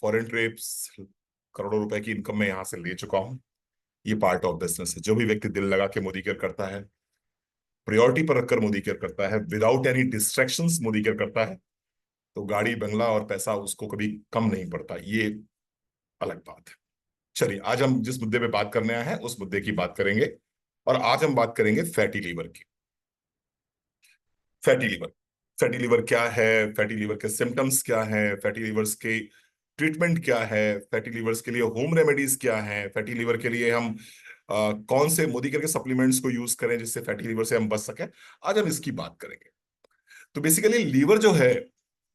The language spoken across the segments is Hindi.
फॉरेन ट्रिप्स, करोड़ों रुपए की इनकम मैं यहां से ले चुका हूं। ये पार्ट ऑफ बिजनेस है। जो भी व्यक्ति दिल लगा के मोदी केयर करता है, प्रायोरिटी पर रखकर मोदी केयर करता है, without any distractions Modi care करता है, तो गाड़ी बंगला और पैसा उसको कभी कम नहीं पड़ता। ये अलग बात है। चलिए, आज हम जिस मुद्दे पे बात करने आए हैं उस मुद्दे की बात करेंगे। और आज हम बात करेंगे फैटी लीवर की। फैटी लीवर, फैटी लीवर क्या है, फैटी लीवर के सिम्टम्स क्या हैं, फैटी लीवर्स के ट्रीटमेंट क्या है, फैटी लीवर्स के लिए होम रेमेडीज क्या हैं, फैटी लीवर के लिए हम कौन से मोदी केयर के सप्लीमेंट्स को यूज करें जिससे फैटी लीवर से हम बच सकें। आज हम इसकी बात करेंगे। तो बेसिकली लीवर जो है,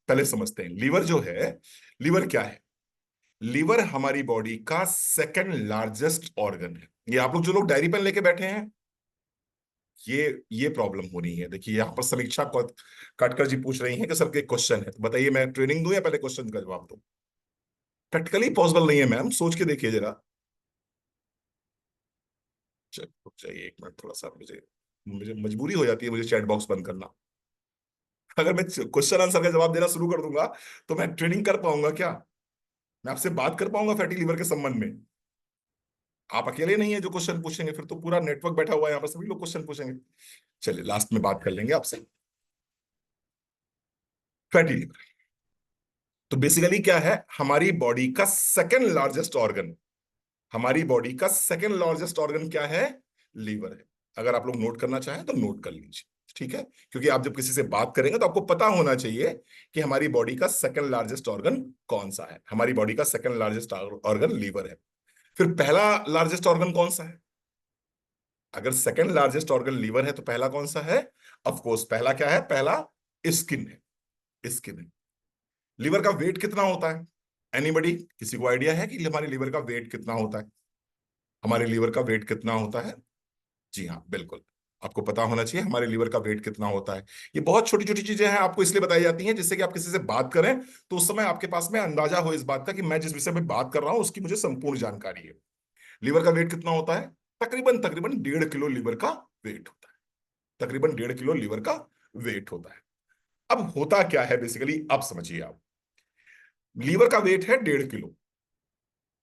पहले समझते हैं लीवर जो है। लीवर क्या है? लीवर हमारी बॉडी का सेकंड लार्जेस्ट ऑर्गन है। ये आप लोग जो लोग डायरी पेन लेके बैठे हैं, ये प्रॉब्लम हो रही है। देखिए, यहाँ पर समीक्षा काटकर जी पूछ रही हैं कि सर के क्वेश्चन है, तो बताइए मैं ट्रेनिंग दूं या पहले क्वेश्चन का जवाब दूं? प्रैक्टिकली पॉसिबल नहीं है मैम, सोच के देखिए जरा। चलिए रुक जाइए एक मिनट, थोड़ा सा मुझे मुझे मजबूरी हो जाती है मुझे चैट बॉक्स बंद करना। अगर मैं क्वेश्चन आंसर का जवाब देना शुरू कर दूंगा तो मैं ट्रेनिंग कर पाऊंगा क्या? मैं आपसे बात कर पाऊंगा फैटी लीवर के संबंध में? आप अकेले नहीं है जो क्वेश्चन पूछेंगे, फिर तो पूरा नेटवर्क बैठा हुआ है यहाँ पर, सभी लोग क्वेश्चन पूछेंगे। चलिए, लास्ट में बात कर लेंगे आपसे। फैटी लीवर तो बेसिकली क्या है? हमारी बॉडी का सेकंड लार्जेस्ट ऑर्गन। हमारी बॉडी का सेकंड लार्जेस्ट ऑर्गन क्या है? लीवर है। अगर आप लोग नोट करना चाहें तो नोट कर लीजिए, ठीक है? क्योंकि आप जब किसी से बात करेंगे तो आपको पता होना चाहिए कि हमारी बॉडी का सेकंड लार्जेस्ट ऑर्गन कौन सा है। हमारी बॉडी का सेकंड लार्जेस्ट ऑर्गन लीवर है। फिर पहला लार्जेस्ट ऑर्गन कौन सा है? अगर सेकंड लार्जेस्ट ऑर्गन लीवर है तो पहला कौन सा है? ऑफ कोर्स पहला क्या है? पहला स्किन है। स्किन है। लीवर का वेट कितना होता है? एनीबडी, किसी को आइडिया है कि हमारे लीवर का वेट कितना होता है? हमारे लीवर का वेट कितना होता है? जी हाँ, बिल्कुल। आपको पता होना चाहिए हमारे लीवर का वेट कितना होता है। ये बहुत छोटी छोटी चीजें हैं, आपको इसलिए बताई जाती हैं जिससे कि आप किसी से बात करें तो उस समय आपके पास में अंदाजा हो इस बात का कि मैं जिस विषय में बात कर रहा हूं उसकी मुझे संपूर्ण जानकारी है। लीवर का वेट कितना होता है? तकरीबन तकरीबन 1.5 किलो लीवर का वेट होता है। तकरीबन 1.5 किलो लीवर का वेट होता है। अब होता क्या है बेसिकली, अब समझिए आप। लीवर का वेट है 1.5 किलो,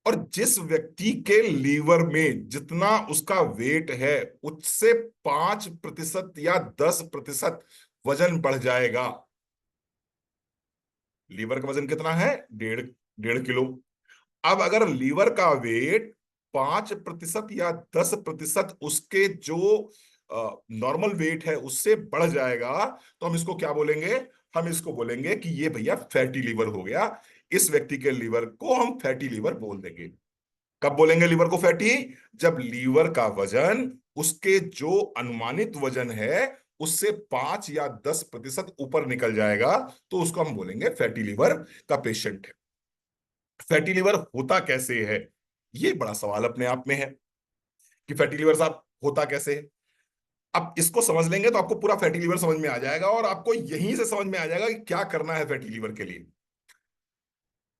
और जिस व्यक्ति के लीवर में जितना उसका वेट है उससे 5% या 10% वजन बढ़ जाएगा। लीवर का वजन कितना है? डेढ़ डेढ़ किलो। अब अगर लीवर का वेट 5% या 10% उसके जो नॉर्मल वेट है उससे बढ़ जाएगा, तो हम इसको क्या बोलेंगे? हम इसको बोलेंगे कि ये भैया फैटी लीवर हो गया। इस व्यक्ति के लीवर को हम फैटी लीवर बोल देंगे। कब बोलेंगे लीवर को फैटी? जब लीवर का वजन उसके जो अनुमानित वजन है उससे 5 या 10% ऊपर निकल जाएगा, तो उसको हम बोलेंगे फैटी लीवर का पेशेंट है। फैटी लीवर होता कैसे है, ये बड़ा सवाल अपने आप में है कि फैटी लीवर साहब होता कैसे है। अब इसको समझ लेंगे तो आपको पूरा फैटी लीवर समझ में आ जाएगा, और आपको यहीं से समझ में आ जाएगा कि क्या करना है फैटी लीवर के लिए।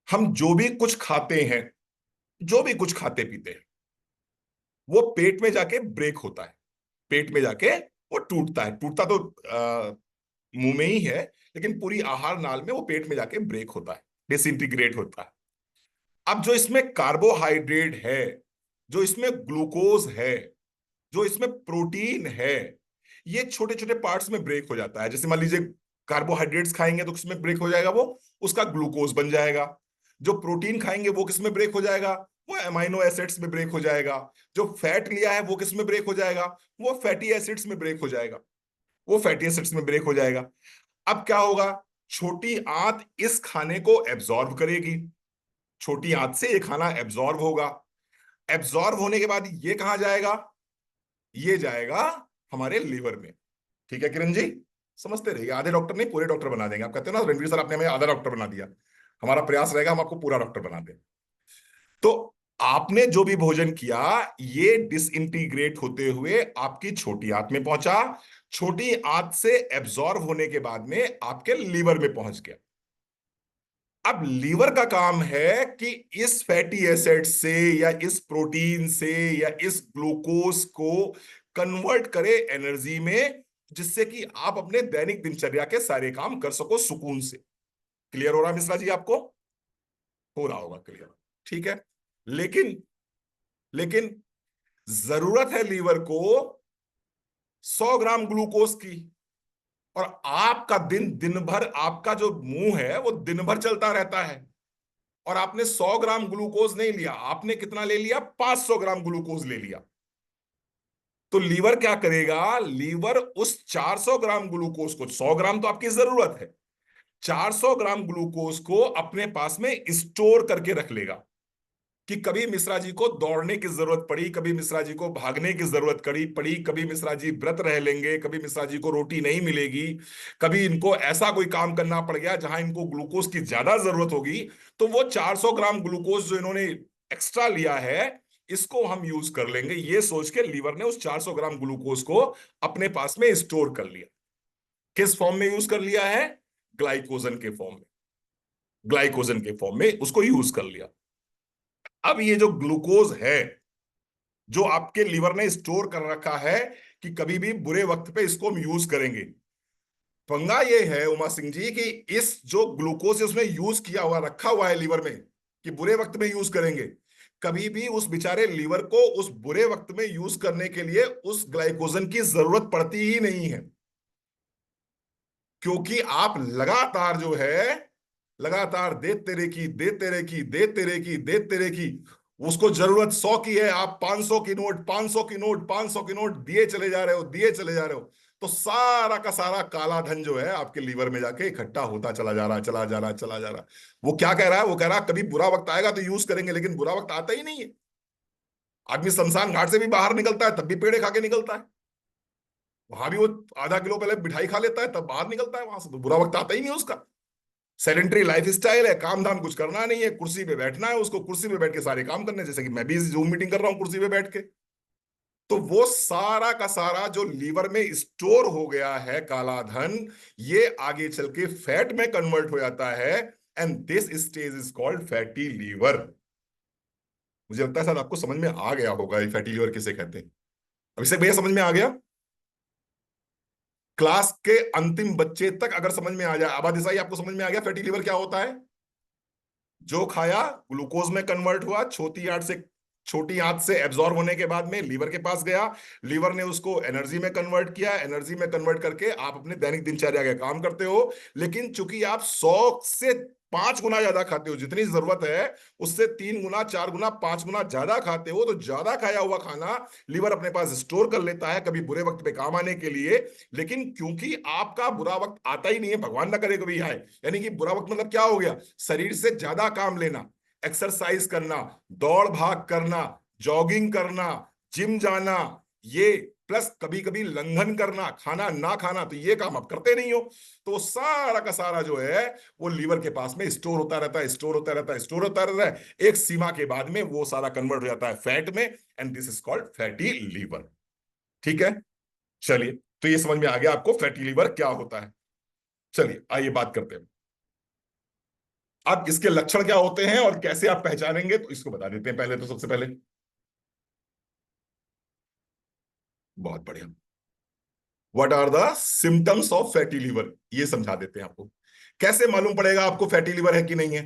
हम जो भी कुछ खाते हैं, जो भी कुछ खाते पीते हैं, वो पेट में जाके ब्रेक होता है। पेट में जाके वो टूटता है। टूटता तो मुंह में ही है, लेकिन पूरी आहार नाल में वो पेट में जाके ब्रेक होता है, डिसइंटीग्रेट होता है। अब जो इसमें कार्बोहाइड्रेट है, जो इसमें ग्लूकोज है, जो इसमें प्रोटीन है, ये छोटे छोटे पार्ट्स में ब्रेक हो जाता है। जैसे मान लीजिए कार्बोहाइड्रेट्स खाएंगे तो किसमें ब्रेक हो जाएगा? वो उसका ग्लूकोज बन जाएगा। जो प्रोटीन खाएंगे वो किसमें ब्रेक हो जाएगा? वो अमाइनो एसिड्स में ब्रेक हो जाएगा। जो फैट लिया है वो किसमें ब्रेक हो जाएगा? वो फैटी एसिड्स में ब्रेक हो जाएगा। वो फैटी एसिड्स में ब्रेक हो जाएगा। अब क्या होगा? छोटी आंत इस खाने को एब्जॉर्ब करेगी। छोटी आंत से ये खाना एब्जॉर्ब होगा। एब्जॉर्ब होने के बाद ये कहां जाएगा? ये जाएगा हमारे लीवर में। ठीक है किरण जी? समझते रहिए, आधे डॉक्टर नहीं पूरे डॉक्टर बना देंगे। आप कहते हो ना रणवीर सर आपने हमें आधा डॉक्टर बना दिया, हमारा प्रयास रहेगा हम आपको पूरा डॉक्टर बना दें। तो आपने जो भी भोजन किया, ये डिसइंटीग्रेट होते हुए आपकी छोटी आंत में पहुंचा। छोटी आंत से एब्जॉर्ब होने के बाद में आपके लीवर में पहुंच गया। अब लीवर का काम है कि इस फैटी एसिड से या इस प्रोटीन से या इस ग्लूकोज को कन्वर्ट करे एनर्जी में, जिससे कि आप अपने दैनिक दिनचर्या के सारे काम कर सको सुकून से। क्लियर हो रहा है मिश्रा जी आपको? हो रहा होगा क्लियर। ठीक है। लेकिन लेकिन जरूरत है लीवर को 100 ग्राम ग्लूकोज की, और आपका दिन भर आपका जो मुंह है वो दिन भर चलता रहता है, और आपने 100 ग्राम ग्लूकोज नहीं लिया, आपने कितना ले लिया, 500 ग्राम ग्लूकोज ले लिया। तो लीवर क्या करेगा, लीवर उस 400 ग्राम ग्लूकोज को, 100 ग्राम तो आपकी जरूरत है, 400 ग्राम ग्लूकोज को अपने पास में स्टोर करके रख लेगा, कि कभी मिश्रा जी को दौड़ने की जरूरत पड़ी, कभी मिश्रा जी को भागने की जरूरत पड़ी, कभी मिश्रा जी व्रत रह लेंगे, कभी मिश्रा जी को रोटी नहीं मिलेगी, कभी इनको ऐसा कोई काम करना पड़ गया जहां इनको ग्लूकोज की ज्यादा जरूरत होगी, तो वो 400 ग्राम ग्लूकोज जो इन्होंने एक्स्ट्रा लिया है, इसको हम यूज कर लेंगे, ये सोच के लीवर ने उस 400 ग्राम ग्लूकोज को अपने पास में स्टोर कर लिया। किस फॉर्म में यूज कर लिया है, ग्लाइकोजन के फॉर्म में, ग्लाइकोजन के फॉर्म में उसको यूज कर लिया। अब ये जो ग्लूकोज है जो आपके लीवर ने स्टोर कर रखा है कि कभी भी बुरे वक्त पे इसको हम यूज करेंगे, पंगा ये है उमा सिंह जी कि इस जो ग्लूकोज उसने यूज किया हुआ रखा हुआ है लीवर में कि बुरे वक्त में यूज करेंगे, कभी भी उस बेचारे लीवर को उस बुरे वक्त में यूज करने के लिए उस ग्लाइकोजन की जरूरत पड़ती ही नहीं है, क्योंकि आप लगातार जो है, लगातार देते रहे की, उसको जरूरत 100 की है, आप 500 की नोट, 500 की नोट, 500 की नोट दिए चले जा रहे हो, दिए चले जा रहे हो, तो सारा का सारा काला धन जो है आपके लीवर में जाके इकट्ठा होता चला जा रहा है, चला जा रहा है, चला जा रहा है। वो क्या कह रहा है, वो कह रहा है कभी बुरा वक्त आएगा तो यूज करेंगे, लेकिन बुरा वक्त आता ही नहीं है। आदमी शमशान घाट से भी बाहर निकलता है तब भी पेड़े खा के निकलता है, वहां भी वो आधा किलो पहले मिठाई खा लेता है तब बाहर निकलता है वहां से, तो बुरा वक्त आता ही नहीं उसका। सेडेंटरी लाइफ स्टाइल है, काम धाम कुछ करना नहीं है, कुर्सी पे बैठना है उसको, कुर्सी पे बैठ के सारे काम करने हैं, जैसे कि मैं भी जूम मीटिंग कर रहा हूं कुर्सी पे बैठ के। तो वो सारा का सारा जो लीवर में स्टोर हो गया है काला धन, ये आगे चल के फैट में कन्वर्ट हो जाता है, and this stage is called fatty liver. मुझे लगता है शायद आपको समझ में आ गया होगा ये फैटी लीवर किसे कहते हैं। अभी से भैया समझ में आ गया, क्लास के अंतिम बच्चे तक अगर समझ में आ जाए, आबा देसाई आपको समझ में आ गया फैटी लीवर क्या होता है। जो खाया ग्लूकोज में कन्वर्ट हुआ, छोटी आंत से एब्जॉर्ब होने के बाद में लीवर के पास गया, लीवर ने उसको एनर्जी में कन्वर्ट किया, एनर्जी में कन्वर्ट करके आप अपने दैनिक दिनचर्या के काम करते हो। लेकिन चूंकि आप 100 से 5 गुना ज्यादा खाते हो, जितनी जरूरत है उससे 3 गुना, 4 गुना, 5 गुना ज्यादा खाते हो, तो ज्यादा खाया हुआ खाना लीवर अपने पास स्टोर कर लेता है कभी बुरे वक्त पे काम आने के लिए। लेकिन क्योंकि आपका बुरा वक्त आता ही नहीं है, भगवान ना करे कभी आए, यानी कि बुरा वक्त मतलब क्या हो गया, शरीर से ज्यादा काम लेना, एक्सरसाइज करना, दौड़ भाग करना, जॉगिंग करना, जिम जाना, ये प्लस कभी कभी लंघन करना, खाना ना खाना, तो ये काम आप करते नहीं हो। तो वो सारा का सारा जो है वो लीवर के पास में स्टोर होता रहता है, स्टोर होता रहता है, स्टोर होता रहता है, एक सीमा के बाद में वो सारा कन्वर्ट हो जाता है फैट में, and this is called fatty liver. ठीक है। चलिए, तो ये समझ में आ गया आपको फैटी लीवर क्या होता है। चलिए आइए बात करते हैं अब इसके लक्षण क्या होते हैं और कैसे आप पहचानेंगे, तो इसको बता देते हैं पहले, तो सबसे पहले बहुत बढ़िया, what are the symptoms of fatty liver, ये समझा देते हैं आपको। कैसे मालूम पड़ेगा आपको फैटी लीवर है कि नहीं है,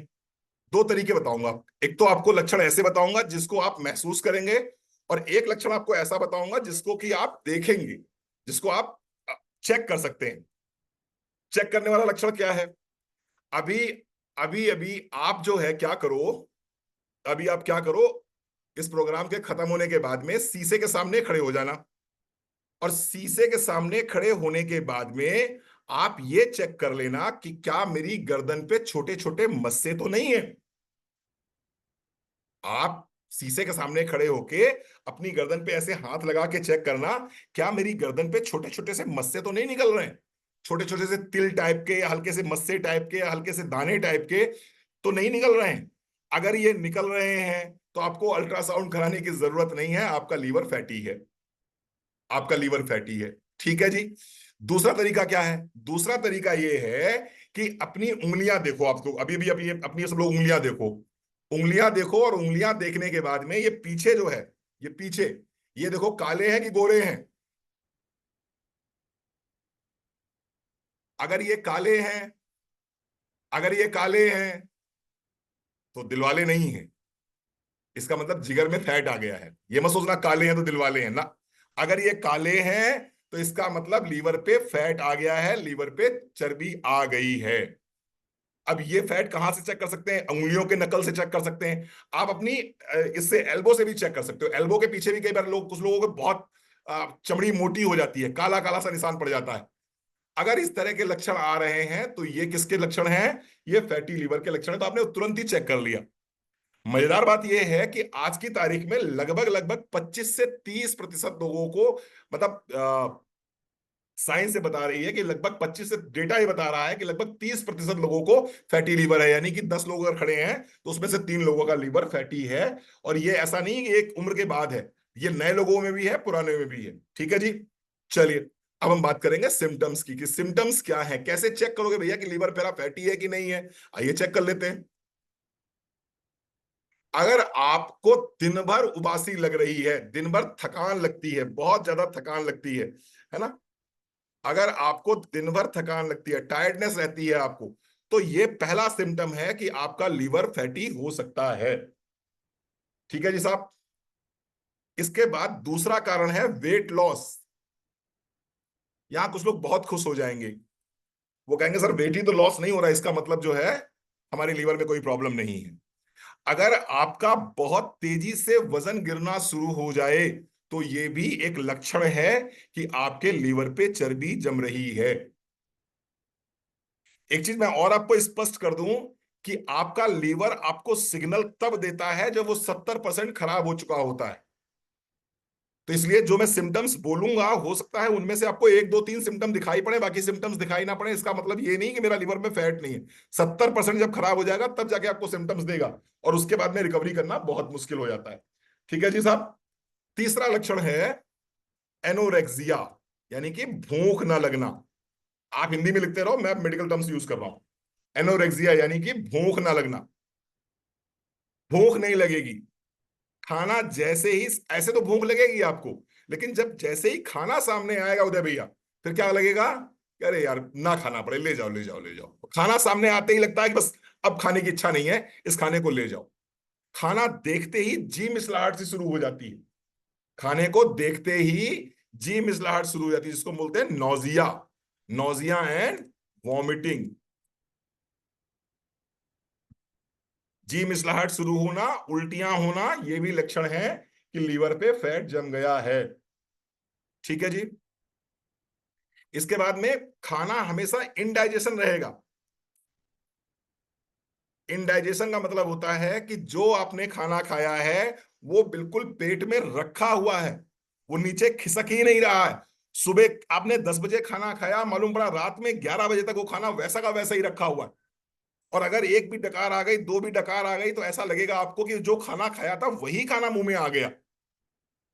दो तरीके बताऊंगा। एक तो आपको लक्षण ऐसे बताऊंगा जिसको आप महसूस करेंगे, और एक लक्षण आपको ऐसा बताऊंगा जिसको कि आप देखेंगे, जिसको आप चेक कर सकते हैं। चेक करने वाला लक्षण क्या है, अभी अभी अभी आप जो है क्या करो, अभी आप क्या करो, इस प्रोग्राम के खत्म होने के बाद में शीशे के सामने खड़े हो जाना, और शीशे के सामने खड़े होने के बाद में आप ये चेक कर लेना कि क्या मेरी गर्दन पे छोटे छोटे मस्से तो नहीं है। आप शीशे के सामने खड़े होके अपनी गर्दन पे ऐसे हाथ लगा के चेक करना, क्या मेरी गर्दन पे छोटे छोटे से मस्से तो नहीं निकल रहे हैं, छोटे छोटे से तिल टाइप के या हल्के से मस्से टाइप के या हल्के से दाने टाइप के तो नहीं निकल रहे हैं। अगर ये निकल रहे हैं तो आपको अल्ट्रासाउंड कराने की जरूरत नहीं है, आपका लीवर फैटी है, आपका लीवर फैटी है। ठीक है जी। दूसरा तरीका क्या है, दूसरा तरीका ये है कि अपनी उंगलियां देखो, आप तो अभी भी अपनी अपनी सब लोग उंगलियां देखो, उंगलियां देखो, और उंगलियां देखने के बाद में ये पीछे जो है, ये पीछे, ये देखो काले हैं कि गोरे हैं। अगर ये काले हैं, अगर ये काले हैं तो दिलवाले नहीं है। इसका मतलब जिगर में फैट आ गया है। ये मत सोचना काले हैं तो दिलवाले हैं ना। अगर ये काले हैं तो इसका मतलब लीवर पे फैट आ गया है, लीवर पे चर्बी आ गई है। अब ये फैट कहां से चेक कर सकते हैं? अंगुलियों के नकल से चेक कर सकते हैं। आप अपनी इससे एल्बो से भी चेक कर सकते हो। एल्बो के पीछे भी कई बार लोग, कुछ लोगों को बहुत चमड़ी मोटी हो जाती है, काला काला सा निशान पड़ जाता है। अगर इस तरह के लक्षण आ रहे हैं तो ये किसके लक्षण हैं? ये फैटी लीवर के लक्षण है। तो आपने तुरंत ही चेक कर लिया। मजेदार बात यह है कि आज की तारीख में लगभग लगभग 25 से 30% लोगों को, मतलब साइंस से बता रही है कि लगभग 25 से, डेटा ये बता रहा है कि लगभग 30% लोगों को फैटी लीवर है। यानी कि 10 लोग अगर खड़े हैं तो उसमें से 3 लोगों का लीवर फैटी है। और ये ऐसा नहीं कि एक उम्र के बाद है, ये नए लोगों में भी है, पुराने में भी है। ठीक है जी। चलिए, अब हम बात करेंगे सिम्टम्स की, कि सिम्टम्स क्या है, कैसे चेक करोगे भैया कि लीवर मेरा फैटी है कि नहीं है। आइए चेक कर लेते हैं। अगर आपको दिन भर उबासी लग रही है, दिन भर थकान लगती है, बहुत ज्यादा थकान लगती है ना, अगर आपको दिन भर थकान लगती है, टायर्डनेस रहती है आपको, तो ये पहला सिम्टम है कि आपका लीवर फैटी हो सकता है। ठीक है जी साहब। इसके बाद दूसरा कारण है वेट लॉस। यहां कुछ लोग बहुत खुश हो जाएंगे, वो कहेंगे सर वेट ही तो लॉस नहीं हो रहा, इसका मतलब जो है हमारे लीवर में कोई प्रॉब्लम नहीं है। अगर आपका बहुत तेजी से वजन गिरना शुरू हो जाए तो यह भी एक लक्षण है कि आपके लीवर पे चर्बी जम रही है। एक चीज मैं और आपको स्पष्ट कर दूं कि आपका लीवर आपको सिग्नल तब देता है जब वो 70% खराब हो चुका होता है। तो इसलिए जो मैं सिम्टम्स बोलूंगा, हो सकता है उनमें से आपको 1 2 3 सिम्टम दिखाई पड़े, बाकी सिम्टम्स दिखाई ना पड़े। इसका मतलब ये नहीं कि मेरा लीवर में फैट नहीं है। 70% जब खराब हो जाएगा तब जाके आपको सिम्टम्स देगा, और उसके बाद में रिकवरी करना बहुत मुश्किल हो जाता है। ठीक है जी साहब। तीसरा लक्षण है एनोरेक्सिया, यानी कि भूख ना लगना। आप हिंदी में लिखते रहो, मैं मेडिकल टर्म्स यूज कर रहा हूं। एनोरेक्सिया यानी कि भूख ना लगना। भूख नहीं लगेगी। खाना जैसे ही, ऐसे तो भूख लगेगी आपको, लेकिन जब जैसे ही खाना सामने आएगा उदय भैया, फिर क्या लगेगा कि अरे यार ना खाना पड़े, ले जाओ ले जाओ ले जाओ। खाना सामने आते ही लगता है कि बस अब खाने की इच्छा नहीं है, इस खाने को ले जाओ। खाना देखते ही जी मिसलाहट से शुरू हो जाती है। खाने को देखते ही जी मिसलाहट शुरू हो जाती है, जिसको बोलते हैं नौजिया। Nausea and vomiting. जी मिसलाहट शुरू होना, उल्टियां होना, ये भी लक्षण है कि लीवर पे फैट जम गया है। ठीक है जी। इसके बाद में खाना हमेशा इनडाइजेशन रहेगा। इनडाइजेशन का मतलब होता है कि जो आपने खाना खाया है वो बिल्कुल पेट में रखा हुआ है, वो नीचे खिसक ही नहीं रहा है। सुबह आपने 10 बजे खाना खाया, मालूम पड़ा रात में 11 बजे तक वो खाना वैसा का वैसा ही रखा हुआ है। और अगर एक भी डकार आ गई, दो भी डकार आ गई, तो ऐसा लगेगा आपको कि जो खाना खाया था वही खाना मुंह में आ गया।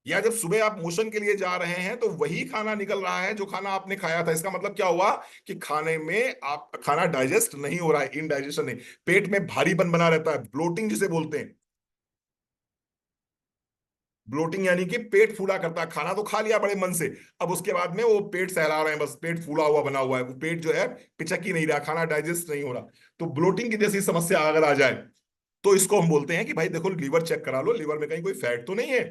या जब सुबह आप मोशन के लिए जा रहे हैं तो वही खाना निकल रहा है जो खाना आपने खाया था। इसका मतलब क्या हुआ कि खाने में आप खाना डाइजेस्ट नहीं हो रहा है, इनडाइजेशन है। पेट में भारीपन बना रहता है, ब्लोटिंग जिसे बोलते हैं। ब्लोटिंग यानी कि पेट फूला करता है। खाना तो खा लिया बड़े मन से, अब उसके बाद में वो पेट सहला रहे हैं, बस पेट फूला हुआ बना हुआ है, वो पेट जो है पिचक ही नहीं रहा, खाना डाइजेस्ट नहीं हो रहा। तो ब्लोटिंग की जैसी समस्या अगर आ जाए तो इसको हम बोलते हैं कि भाई देखो लीवर चेक करा लो, लीवर में कहीं कोई फैट तो नहीं है।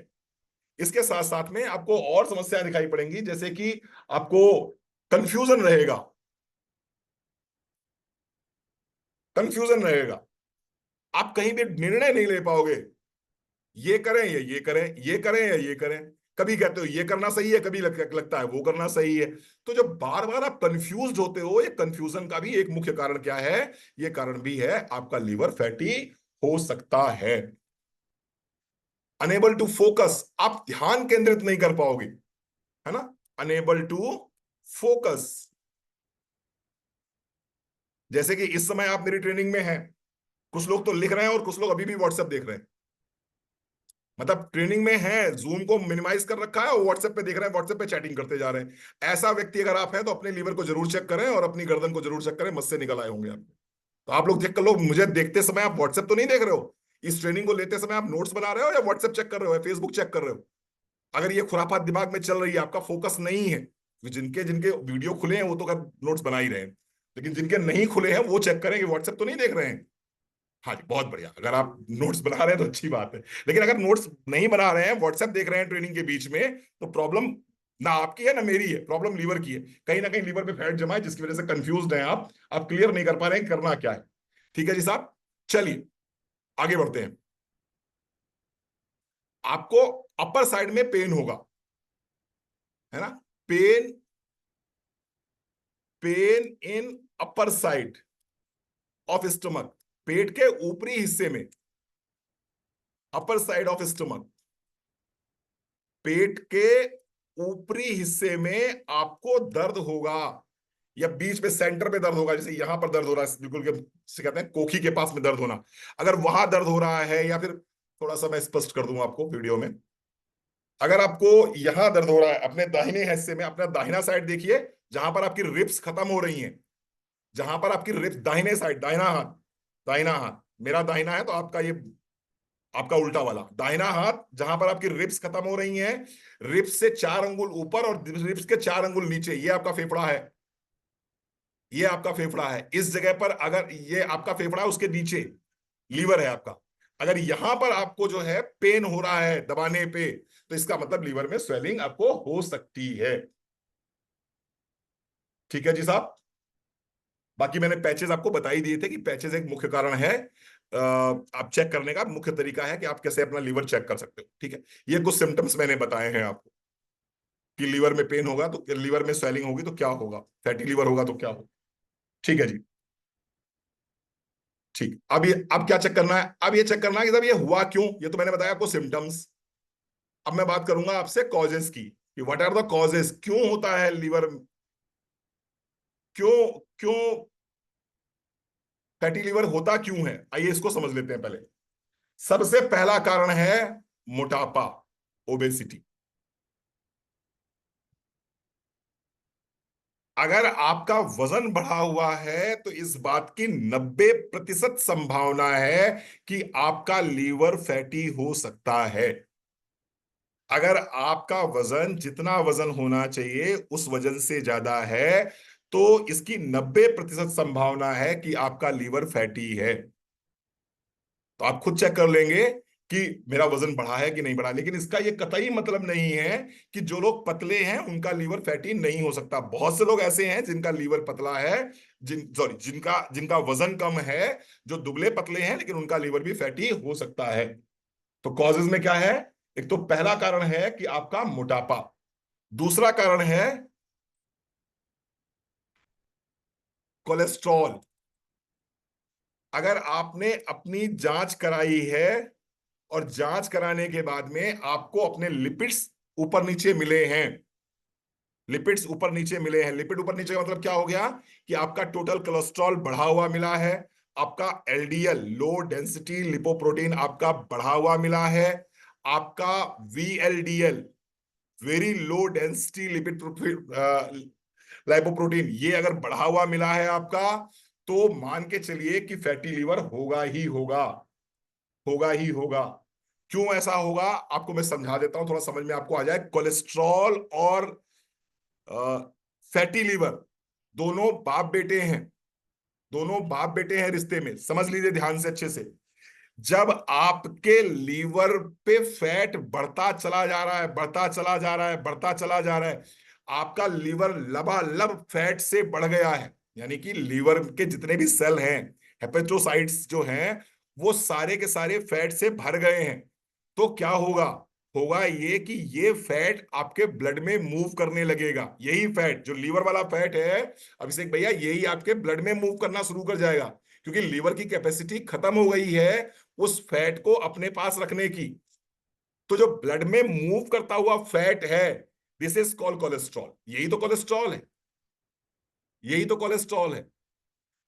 इसके साथ साथ में आपको और समस्याएं दिखाई पड़ेंगी, जैसे कि आपको कंफ्यूजन रहेगा। कंफ्यूजन रहेगा, आप कहीं भी निर्णय नहीं ले पाओगे। ये करें या ये करें, ये करें या ये करें। कभी कहते हो ये करना सही है, कभी लगता है वो करना सही है। तो जब बार बार आप कंफ्यूज होते हो, ये कंफ्यूजन का भी एक मुख्य कारण क्या है? ये कारण भी है आपका लीवर फैटी हो सकता है। अनेबल टू फोकस, आप ध्यान केंद्रित नहीं कर पाओगे, है ना। अनेबल टू फोकस, जैसे कि इस समय आप मेरी ट्रेनिंग में हैं, कुछ लोग तो लिख रहे हैं और कुछ लोग अभी भी व्हाट्सएप देख रहे हैं। मतलब ट्रेनिंग में है, जूम को मिनिमाइज कर रखा है और व्हाट्सएप पे देख रहे हैं, व्हाट्सएप पे चैटिंग करते जा रहे हैं। ऐसा व्यक्ति अगर आप हैं तो अपने लीवर को जरूर चेक करें और अपनी गर्दन को जरूर चेक करें, मुझसे निकल आए होंगे आप। तो आप लोग चेक कर लो, मुझे देखते समय आप व्हाट्सएप तो नहीं देख रहे हो? इस ट्रेनिंग को लेते समय आप नोट्स बना रहे हो या व्हाट्सएप चेक कर रहे हो या फेसबुक चेक कर रहे हो? अगर ये खुरापात दिमाग में चल रही है, आपका फोकस नहीं है, तो जिनके जिनके वीडियो खुले हैं वो तो नोट्स बना ही रहे हैं, लेकिन जिनके नहीं खुले हैं वो चेक करें कि व्हाट्सएप तो नहीं देख रहे हैं। हाँ जी, बहुत बढ़िया। अगर आप नोट्स बना रहे हैं तो अच्छी बात है, लेकिन अगर नोट्स नहीं बना रहे हैं, व्हाट्सएप देख रहे हैं ट्रेनिंग के बीच में, तो प्रॉब्लम ना आपकी है ना मेरी है, प्रॉब्लम लीवर की है। कहीं ना कहीं लीवर पे फैट जमा है, जिसकी वजह से कंफ्यूज हैं आप क्लियर नहीं कर पा रहे हैं करना क्या है। ठीक है जी साहब, चलिए आगे बढ़ते हैं। आपको अपर साइड में पेन होगा, है ना? Pain, pain in upper side of stomach, पेट के ऊपरी हिस्से में, अपर साइड ऑफ स्टमक, पेट के ऊपरी हिस्से में आपको दर्द होगा, या बीच में सेंटर पे दर्द होगा, जैसे यहां पर दर्द हो रहा है बिल्कुल के से कहते हैं कोखी के पास में दर्द होना, अगर वहां दर्द हो रहा है, या फिर थोड़ा सा मैं स्पष्ट कर दूंगा आपको वीडियो में, अगर आपको यहां दर्द हो रहा है अपने दाहिने हिस्से में, अपना दाहिना साइड देखिए, जहां पर आपकी रिब्स खत्म हो रही हैं, जहां पर आपकी रिब्स, दाहिने साइड, दाहिना हाथ, दाहिना हाथ, मेरा दाहिना है तो आपका ये आपका उल्टा वाला दाहिना हाथ, जहां पर आपकी रिब्स खत्म हो रही हैं, रिब्स से 4 अंगुल ऊपर और रिब्स के 4 अंगुल नीचे, ये आपका फेफड़ा है, ये आपका फेफड़ा है। इस जगह पर अगर ये आपका फेफड़ा है, उसके नीचे लीवर है आपका। अगर यहां पर आपको जो है पेन हो रहा है दबाने पे, तो इसका मतलब लीवर में स्वेलिंग आपको हो सकती है। ठीक है जी साहब। बाकी मैंने पैचेस आपको बता ही दिए थे कि पैचेस एक मुख्य कारण है, आप चेक करने का मुख्य तरीका है कि आप कैसे अपना लीवर चेक कर सकते हो। ठीक है, ये कुछ सिम्टम्स मैंने बताए हैं आपको कि लीवर में पेन होगा तो, लीवर में स्वेलिंग होगी तो क्या होगा, फैटी लीवर होगा तो क्या होगा। ठीक है जी, ठीक। अब क्या चेक करना है, अब ये चेक करना है कि साहब ये हुआ क्यों, ये तो मैंने बताया आपको सिम्टम्स। अब मैं बात करूंगा आपसे कॉजेस की, कि व्हाट आर द कॉजेस, क्यों होता है लीवर, क्यों क्यों फैटी लीवर होता क्यों है, आइए इसको समझ लेते हैं पहले। सबसे पहला कारण है मोटापा, ओबेसिटी। अगर आपका वजन बढ़ा हुआ है तो इस बात की 90% संभावना है कि आपका लीवर फैटी हो सकता है। अगर आपका वजन, जितना वजन होना चाहिए उस वजन से ज्यादा है, तो इसकी 90% संभावना है कि आपका लीवर फैटी है। तो आप खुद चेक कर लेंगे कि मेरा वजन बढ़ा है कि नहीं बढ़ा। लेकिन इसका ये कतई मतलब नहीं है कि जो लोग पतले हैं उनका लीवर फैटी नहीं हो सकता। बहुत से लोग ऐसे हैं जिनका लीवर पतला है, जिनका जिनका वजन कम है, जो दुबले पतले हैं, लेकिन उनका लीवर भी फैटी हो सकता है। तो कॉजेज में क्या है, एक तो पहला कारण है कि आपका मोटापा, दूसरा कारण है कोलेस्ट्रॉल। अगर आपने अपनी जांच कराई है और जांच कराने के बाद में आपको अपने लिपिड्स ऊपर नीचे मिले हैं, लिपिड्स ऊपर नीचे मिले हैं, लिपिड ऊपर नीचे का मतलब क्या हो गया कि आपका टोटल कोलेस्ट्रॉल बढ़ा हुआ मिला है, आपका एलडीएल, लो डेंसिटी लिपोप्रोटीन, आपका बढ़ा हुआ मिला है, आपका VLDL, very low density lipid lipoprotein, ये अगर बढ़ा हुआ मिला है आपका, तो मान के चलिए कि फैटी लीवर होगा ही होगा, होगा ही होगा। क्यों ऐसा होगा आपको मैं समझा देता हूं, थोड़ा समझ में आपको आ जाए। कोलेस्ट्रॉल और फैटी लीवर दोनों बाप बेटे हैं, दोनों बाप बेटे हैं रिश्ते में, समझ लीजिए ध्यान से अच्छे से। जब आपके लीवर पे फैट बढ़ता चला जा रहा है, बढ़ता चला जा रहा है, बढ़ता चला जा रहा है, आपका लीवर लबालब फैट से बढ़ गया है, यानी कि लीवर के जितने भी सेल हैं, हेपेटोसाइट्स जो हैं, वो सारे के सारे फैट से भर गए हैं। तो क्या होगा, होगा ये कि ये फैट आपके ब्लड में मूव करने लगेगा, यही फैट जो लीवर वाला फैट है अभिषेक भैया, यही आपके ब्लड में मूव करना शुरू कर जाएगा, क्योंकि लीवर की कैपेसिटी खत्म हो गई है उस फैट को अपने पास रखने की। तो जो ब्लड में मूव करता हुआ फैट है, दिस इज कॉल्ड कोलेस्ट्रॉल, यही तो कोलेस्ट्रॉल है, यही तो कोलेस्ट्रॉल है।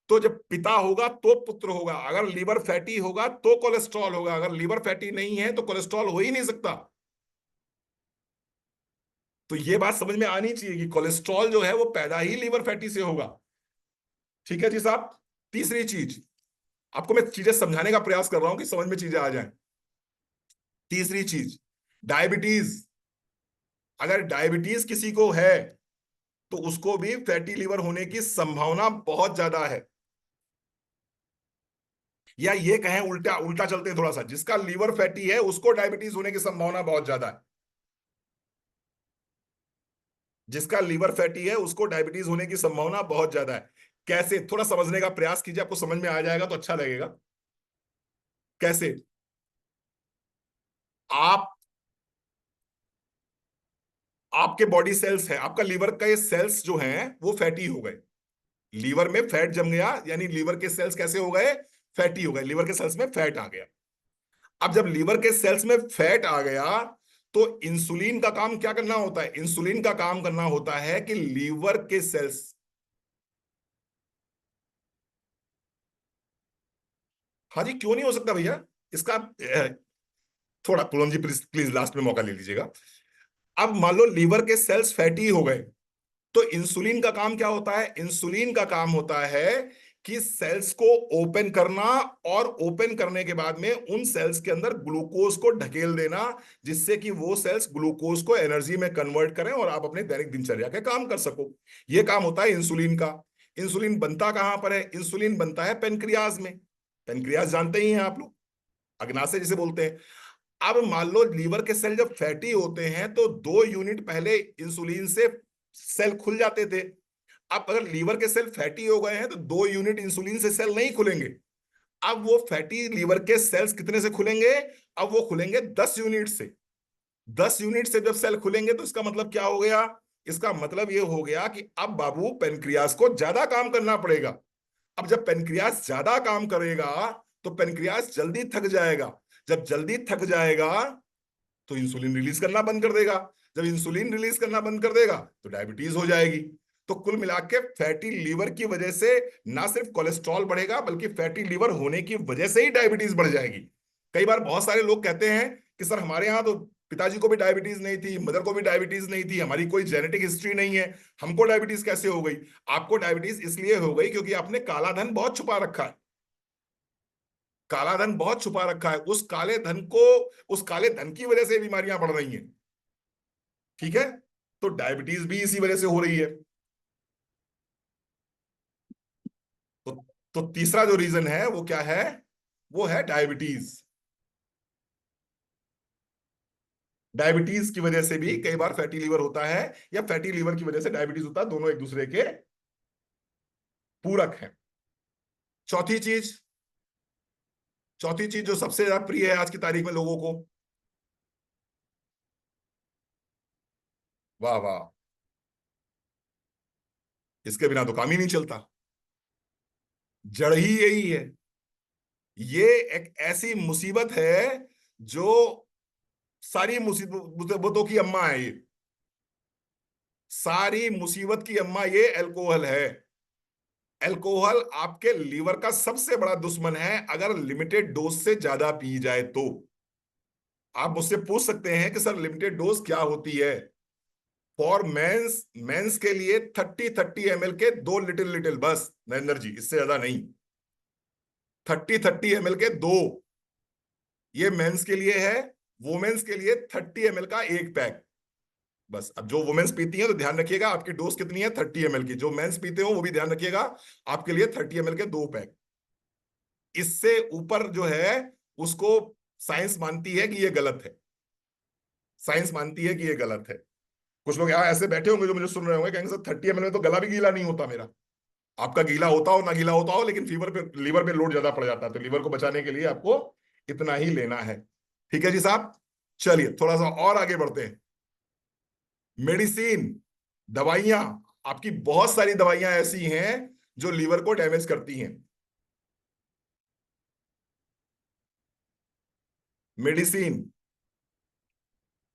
तो जब पिता होगा तो पुत्र होगा, अगर लीवर फैटी होगा तो कोलेस्ट्रॉल होगा, अगर लीवर फैटी नहीं है तो कोलेस्ट्रॉल हो ही नहीं सकता। तो ये बात समझ में आनी चाहिए कि कोलेस्ट्रॉल जो है वो पैदा ही लीवर फैटी से होगा। ठीक है जी साहब। तीसरी चीज, आपको मैं चीजें समझाने का प्रयास कर रहा हूं कि समझ में चीजें आ जाएं। तीसरी चीज, डायबिटीज। अगर डायबिटीज किसी को है तो उसको भी फैटी लीवर होने की संभावना बहुत ज्यादा है। या ये कहें, उल्टा उल्टा चलते हैं थोड़ा सा, जिसका लीवर फैटी है उसको डायबिटीज होने की संभावना बहुत ज्यादा है। जिसका लीवर फैटी है उसको डायबिटीज होने की संभावना बहुत ज्यादा है। कैसे? थोड़ा समझने का प्रयास कीजिए, आपको समझ में आ जाएगा तो अच्छा लगेगा। कैसे? आप आपके बॉडी सेल्स हैं, आपका लीवर का ये सेल्स जो हैं वो फैटी हो गए। लीवर में फैट जम गया, यानी लीवर के सेल्स कैसे हो गए? फैटी हो गए, लीवर के सेल्स में फैट आ गया। अब जब लीवर के सेल्स में फैट आ गया, तो इंसुलिन का काम क्या करना होता है? इंसुलिन का काम करना होता है कि लीवर के सेल्स। हाँ जी, क्यों नहीं हो सकता भैया? इसका थोड़ा पूनम जी, प्लीज प्लीज लास्ट में मौका ले लीजिएगा। अब मान लो लीवर के सेल्स फैटी हो गए, तो इंसुलिन का काम क्या होता है? इंसुलिन का काम होता है कि सेल्स को ओपन करना, और ओपन करने के बाद में उन सेल्स के अंदर ग्लूकोज को ढकेल देना, जिससे कि वो सेल्स ग्लूकोज को एनर्जी में कन्वर्ट करें और आप अपने दैनिक दिनचर्या के काम कर सको। ये काम होता है इंसुलिन का। इंसुलिन बनता कहां पर है? इंसुलिन बनता है पेनक्रियाज में। पेनक्रियाज जानते ही हैं आप लोग, अग्नाशय जिसे बोलते हैं। अब मान लो लीवर के सेल जब फैटी होते हैं तो 2 यूनिट पहले इंसुलिन से सेल खुल जाते थे। अब अगर लीवर के सेल फैटी हो गए हैं तो 2 यूनिट इंसुलिन से सेल नहीं खुलेंगे। अब वो फैटी लीवर के सेल्स कितने से खुलेंगे? अब वो खुलेंगे 10 यूनिट से। 10 यूनिट से जब सेल खुलेंगे तो इसका मतलब क्या हो गया? इसका मतलब ये हो गया कि अब बाबू पेनक्रियास को ज्यादा काम करना पड़ेगा। अब जब पेनक्रियास ज्यादा काम करेगा तो पेनक्रियास जल्दी थक जाएगा। जब जल्दी थक जाएगा तो इंसुलिन रिलीज करना बंद कर देगा। जब इंसुलिन रिलीज करना बंद कर देगा तो डायबिटीज हो जाएगी। तो कुल मिला के फैटी लीवर की वजह से ना सिर्फ कोलेस्ट्रॉल बढ़ेगा, बल्कि फैटी लीवर होने की वजह से ही डायबिटीज बढ़ जाएगी। कई बार बहुत सारे लोग कहते हैं कि सर हमारे यहाँ तो पिताजी को भी डायबिटीज नहीं थी, मदर को भी डायबिटीज नहीं थी, हमारी कोई जेनेटिक हिस्ट्री नहीं है, हमको डायबिटीज कैसे हो गई? आपको डायबिटीज इसलिए हो गई क्योंकि आपने काला धन बहुत छुपा रखा है। काला धन बहुत छुपा रखा है, उस काले धन की वजह से बीमारियां बढ़ रही हैं। ठीक है? तो डायबिटीज भी इसी वजह से हो रही है। तो तीसरा जो रीजन है वो क्या है? वो है डायबिटीज। डायबिटीज की वजह से भी कई बार फैटी लीवर होता है, या फैटी लीवर की वजह से डायबिटीज होता है, दोनों एक दूसरे के पूरक हैं। चौथी चीज, चौथी चीज जो सबसे ज्यादा प्रिय है आज की तारीख में लोगों को। वाह वाह, इसके बिना तो काम ही नहीं चलता। जड़ ही यही है। ये एक ऐसी मुसीबत है जो सारी मुसीबतों की अम्मा है ये। सारी मुसीबत की अम्मा ये अल्कोहल है। अल्कोहल आपके लीवर का सबसे बड़ा दुश्मन है, अगर लिमिटेड डोज से ज्यादा पी जाए तो। आप मुझसे पूछ सकते हैं कि सर लिमिटेड डोज क्या होती है? फॉर मेंस, मेंस के लिए 30-30 ml के 2 लिटिल लिटिल बस नरेंद्र जी, इससे ज्यादा नहीं। 30-30 ml के दो, ये मेंस के लिए है। वुमेन्स के लिए 30 ml का एक पैक बस। अब जो वुमेन्स पीती हैं तो ध्यान रखिएगा आपकी डोज कितनी है, 30 ml की। जो मेंस पीते हो वो भी ध्यान रखिएगा, आपके लिए 30 ml के दो पैक। इससे ऊपर जो है उसको साइंस मानती है कि ये गलत है। साइंस मानती है कि ये गलत है। कुछ लोग यहाँ ऐसे बैठे होंगे जो मुझे सुन रहे होंगे, कहेंगे सर 30 ml में तो गला भी गीला नहीं होता मेरा। आपका गीला होता हो ना गीला होता हो, लेकिन फीवर पे, लीवर पे लोड ज्यादा पड़ जाता है, तो लीवर को बचाने के लिए आपको इतना ही लेना है। ठीक है जी साहब। चलिए थोड़ा सा और आगे बढ़ते हैं। मेडिसिन, दवाइयां, आपकी बहुत सारी दवाइयां ऐसी हैं जो लीवर को डैमेज करती हैं। मेडिसिन,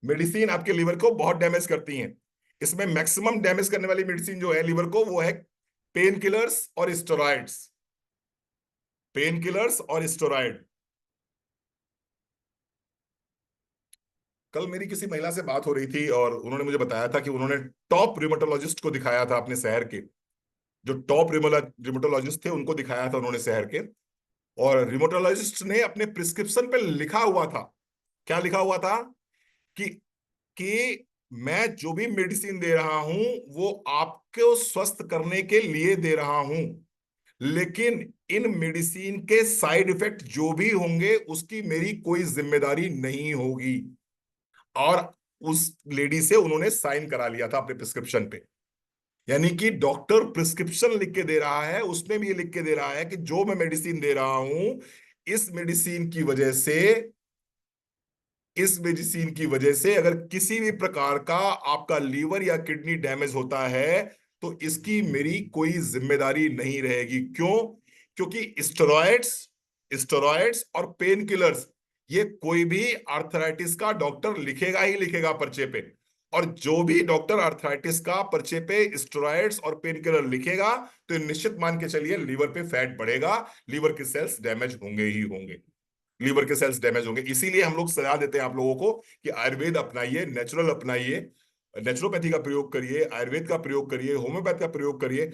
मेडिसिन आपके लीवर को बहुत डैमेज करती हैं। इसमें मैक्सिमम डैमेज करने वाली मेडिसिन जो है लीवर को, वो है पेन किलर्स और स्टेरॉइड्स। पेन किलर्स और स्टेरॉइड। कल मेरी किसी महिला से बात हो रही थी और उन्होंने मुझे बताया था कि उन्होंने टॉप रिमेटोलॉजिस्ट को दिखाया था अपने शहर के। जो टॉप रिमेटोलॉजिस्ट थे उनको दिखाया था उन्होंने शहर के। और रिमेटोलॉजिस्ट ने अपने प्रिस्क्रिप्शन पे लिखा हुआ था, क्या लिखा हुआ था? कि मैं जो भी मेडिसिन दे रहा हूं वो आपको स्वस्थ करने के लिए दे रहा हूं, लेकिन इन मेडिसिन के साइड इफेक्ट जो भी होंगे उसकी मेरी कोई जिम्मेदारी नहीं होगी। और उस लेडी से उन्होंने साइन करा लिया था अपने प्रिस्क्रिप्शन पे। यानी कि डॉक्टर प्रिस्क्रिप्शन लिख के दे रहा है, उसमें भी ये लिख के दे रहा है कि जो मैं मेडिसिन दे रहा हूं, इस मेडिसिन की वजह से इस मेडिसिन की वजह से अगर किसी भी प्रकार का आपका लीवर या किडनी डैमेज होता है तो इसकी मेरी कोई जिम्मेदारी नहीं रहेगी। क्यों? क्योंकि स्टेरॉइड्स स्टेरॉइड्स और पेन किलर्स ये कोई भी आर्थराइटिस का डॉक्टर लिखेगा ही लिखेगा पर्चे पे। और जो भी डॉक्टर आर्थराइटिस का पर्चे पे स्टेरॉइड्स और पेन किलर लिखेगा तो निश्चित मान के चलिए लीवर पे फैट बढ़ेगा, लीवर के सेल्स डैमेज होंगे ही होंगे, लीवर के सेल्स डैमेज होंगे। इसीलिए हम लोग सलाह देते हैं आप लोगों को कि आयुर्वेद अपनाइए, नेचुरल अपनाइए, नेचुरोपैथी का प्रयोग करिए, आयुर्वेद का प्रयोग करिए, होम्योपैथ का प्रयोग करिए।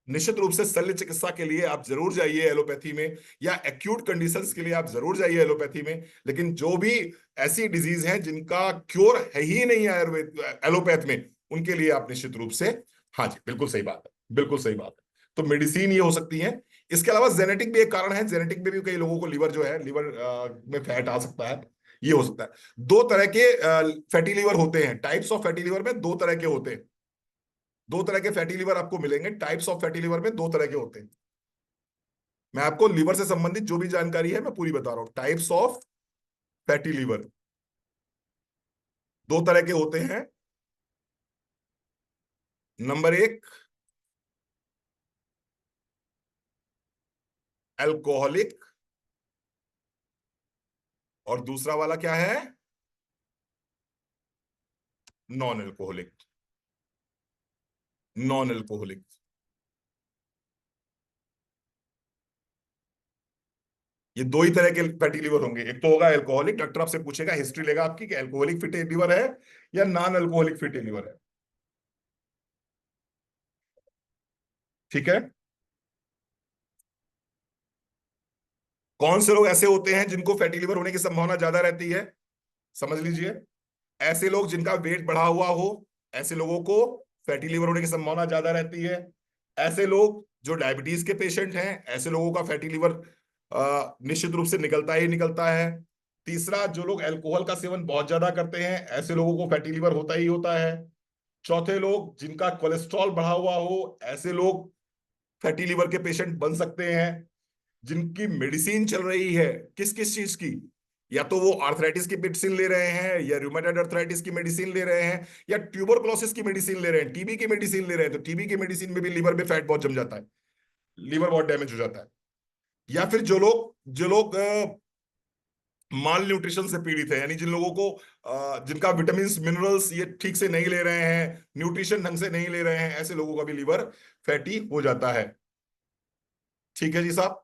निश्चित रूप से शल्य चिकित्सा के लिए आप जरूर जाइए एलोपैथी में, या एक्यूट कंडीशंस के लिए आप जरूर जाइए एलोपैथी में। लेकिन जो भी ऐसी डिजीज हैं जिनका क्योर है ही नहीं है आयुर्वेद एलोपैथ में, उनके लिए आप निश्चित रूप से, हाँ जी बिल्कुल सही बात है, बिल्कुल सही बात है। तो मेडिसिन ये हो सकती है। इसके अलावा जेनेटिक भी एक कारण है, जेनेटिक में भी कई लोगों को लीवर जो है, लीवर में फैट आ सकता है, ये हो सकता है। दो तरह के फैटी लीवर होते हैं, टाइप्स ऑफ फैटी लीवर में दो तरह के होते हैं। दो तरह के फैटी लीवर आपको मिलेंगे, टाइप्स ऑफ फैटी लीवर में दो तरह के होते हैं। मैं आपको लीवर से संबंधित जो भी जानकारी है मैं पूरी बता रहा हूं। टाइप्स ऑफ फैटी लीवर दो तरह के होते हैं। नंबर एक, अल्कोहलिक, और दूसरा वाला क्या है? Non alcoholic. Non alcoholic. ये दो ही तरह के फैटी लीवर होंगे। एक तो होगा अल्कोहलिक, डॉक्टर आपसे पूछेगा, हिस्ट्री लेगा आपकी कि अल्कोहलिक फैटी लीवर है या नॉन अल्कोहलिक फैटी लीवर है। ठीक है। कौन से लोग ऐसे होते हैं जिनको फैटी लीवर होने की संभावना ज्यादा रहती है? समझ लीजिए, ऐसे लोग जिनका वेट बढ़ा हुआ हो, ऐसे लोगों को फैटी लीवर होने की संभावना ज्यादा रहती है। ऐसे लोग जो डायबिटीज के पेशेंट हैं, ऐसे लोगों का फैटी लीवर निश्चित रूप से निकलता ही निकलता है। तीसरा, जो लोग अल्कोहल का सेवन बहुत ज्यादा करते हैं, ऐसे लोगों को फैटी लीवर होता ही होता है। चौथे, लोग जिनका कोलेस्ट्रॉल बढ़ा हुआ हो, ऐसे लोग फैटी लीवर के पेशेंट बन सकते हैं। जिनकी मेडिसिन चल रही है किस किस चीज की, या तो वो आर्थराइटिस की मेडिसिन ले रहे हैं, या रूमेटॉइड आर्थराइटिस की मेडिसिन ले रहे हैं, या ट्यूबरकुलोसिस की मेडिसिन ले रहे हैं, टीबी की मेडिसिन ले रहे हैं, तो टीबी की मेडिसिन में भी लीवर में फैट बहुत जम जाता है, लीवर बहुत डैमेज हो जाता है। या फिर जो लोग माल न्यूट्रिशन से पीड़ित है, यानी जिन लोगों को जिनका विटामिन मिनरल्स ये ठीक से नहीं ले रहे हैं, न्यूट्रिशन ढंग से नहीं ले रहे हैं, ऐसे लोगों का भी लीवर फैटी हो जाता है। ठीक है जी साहब,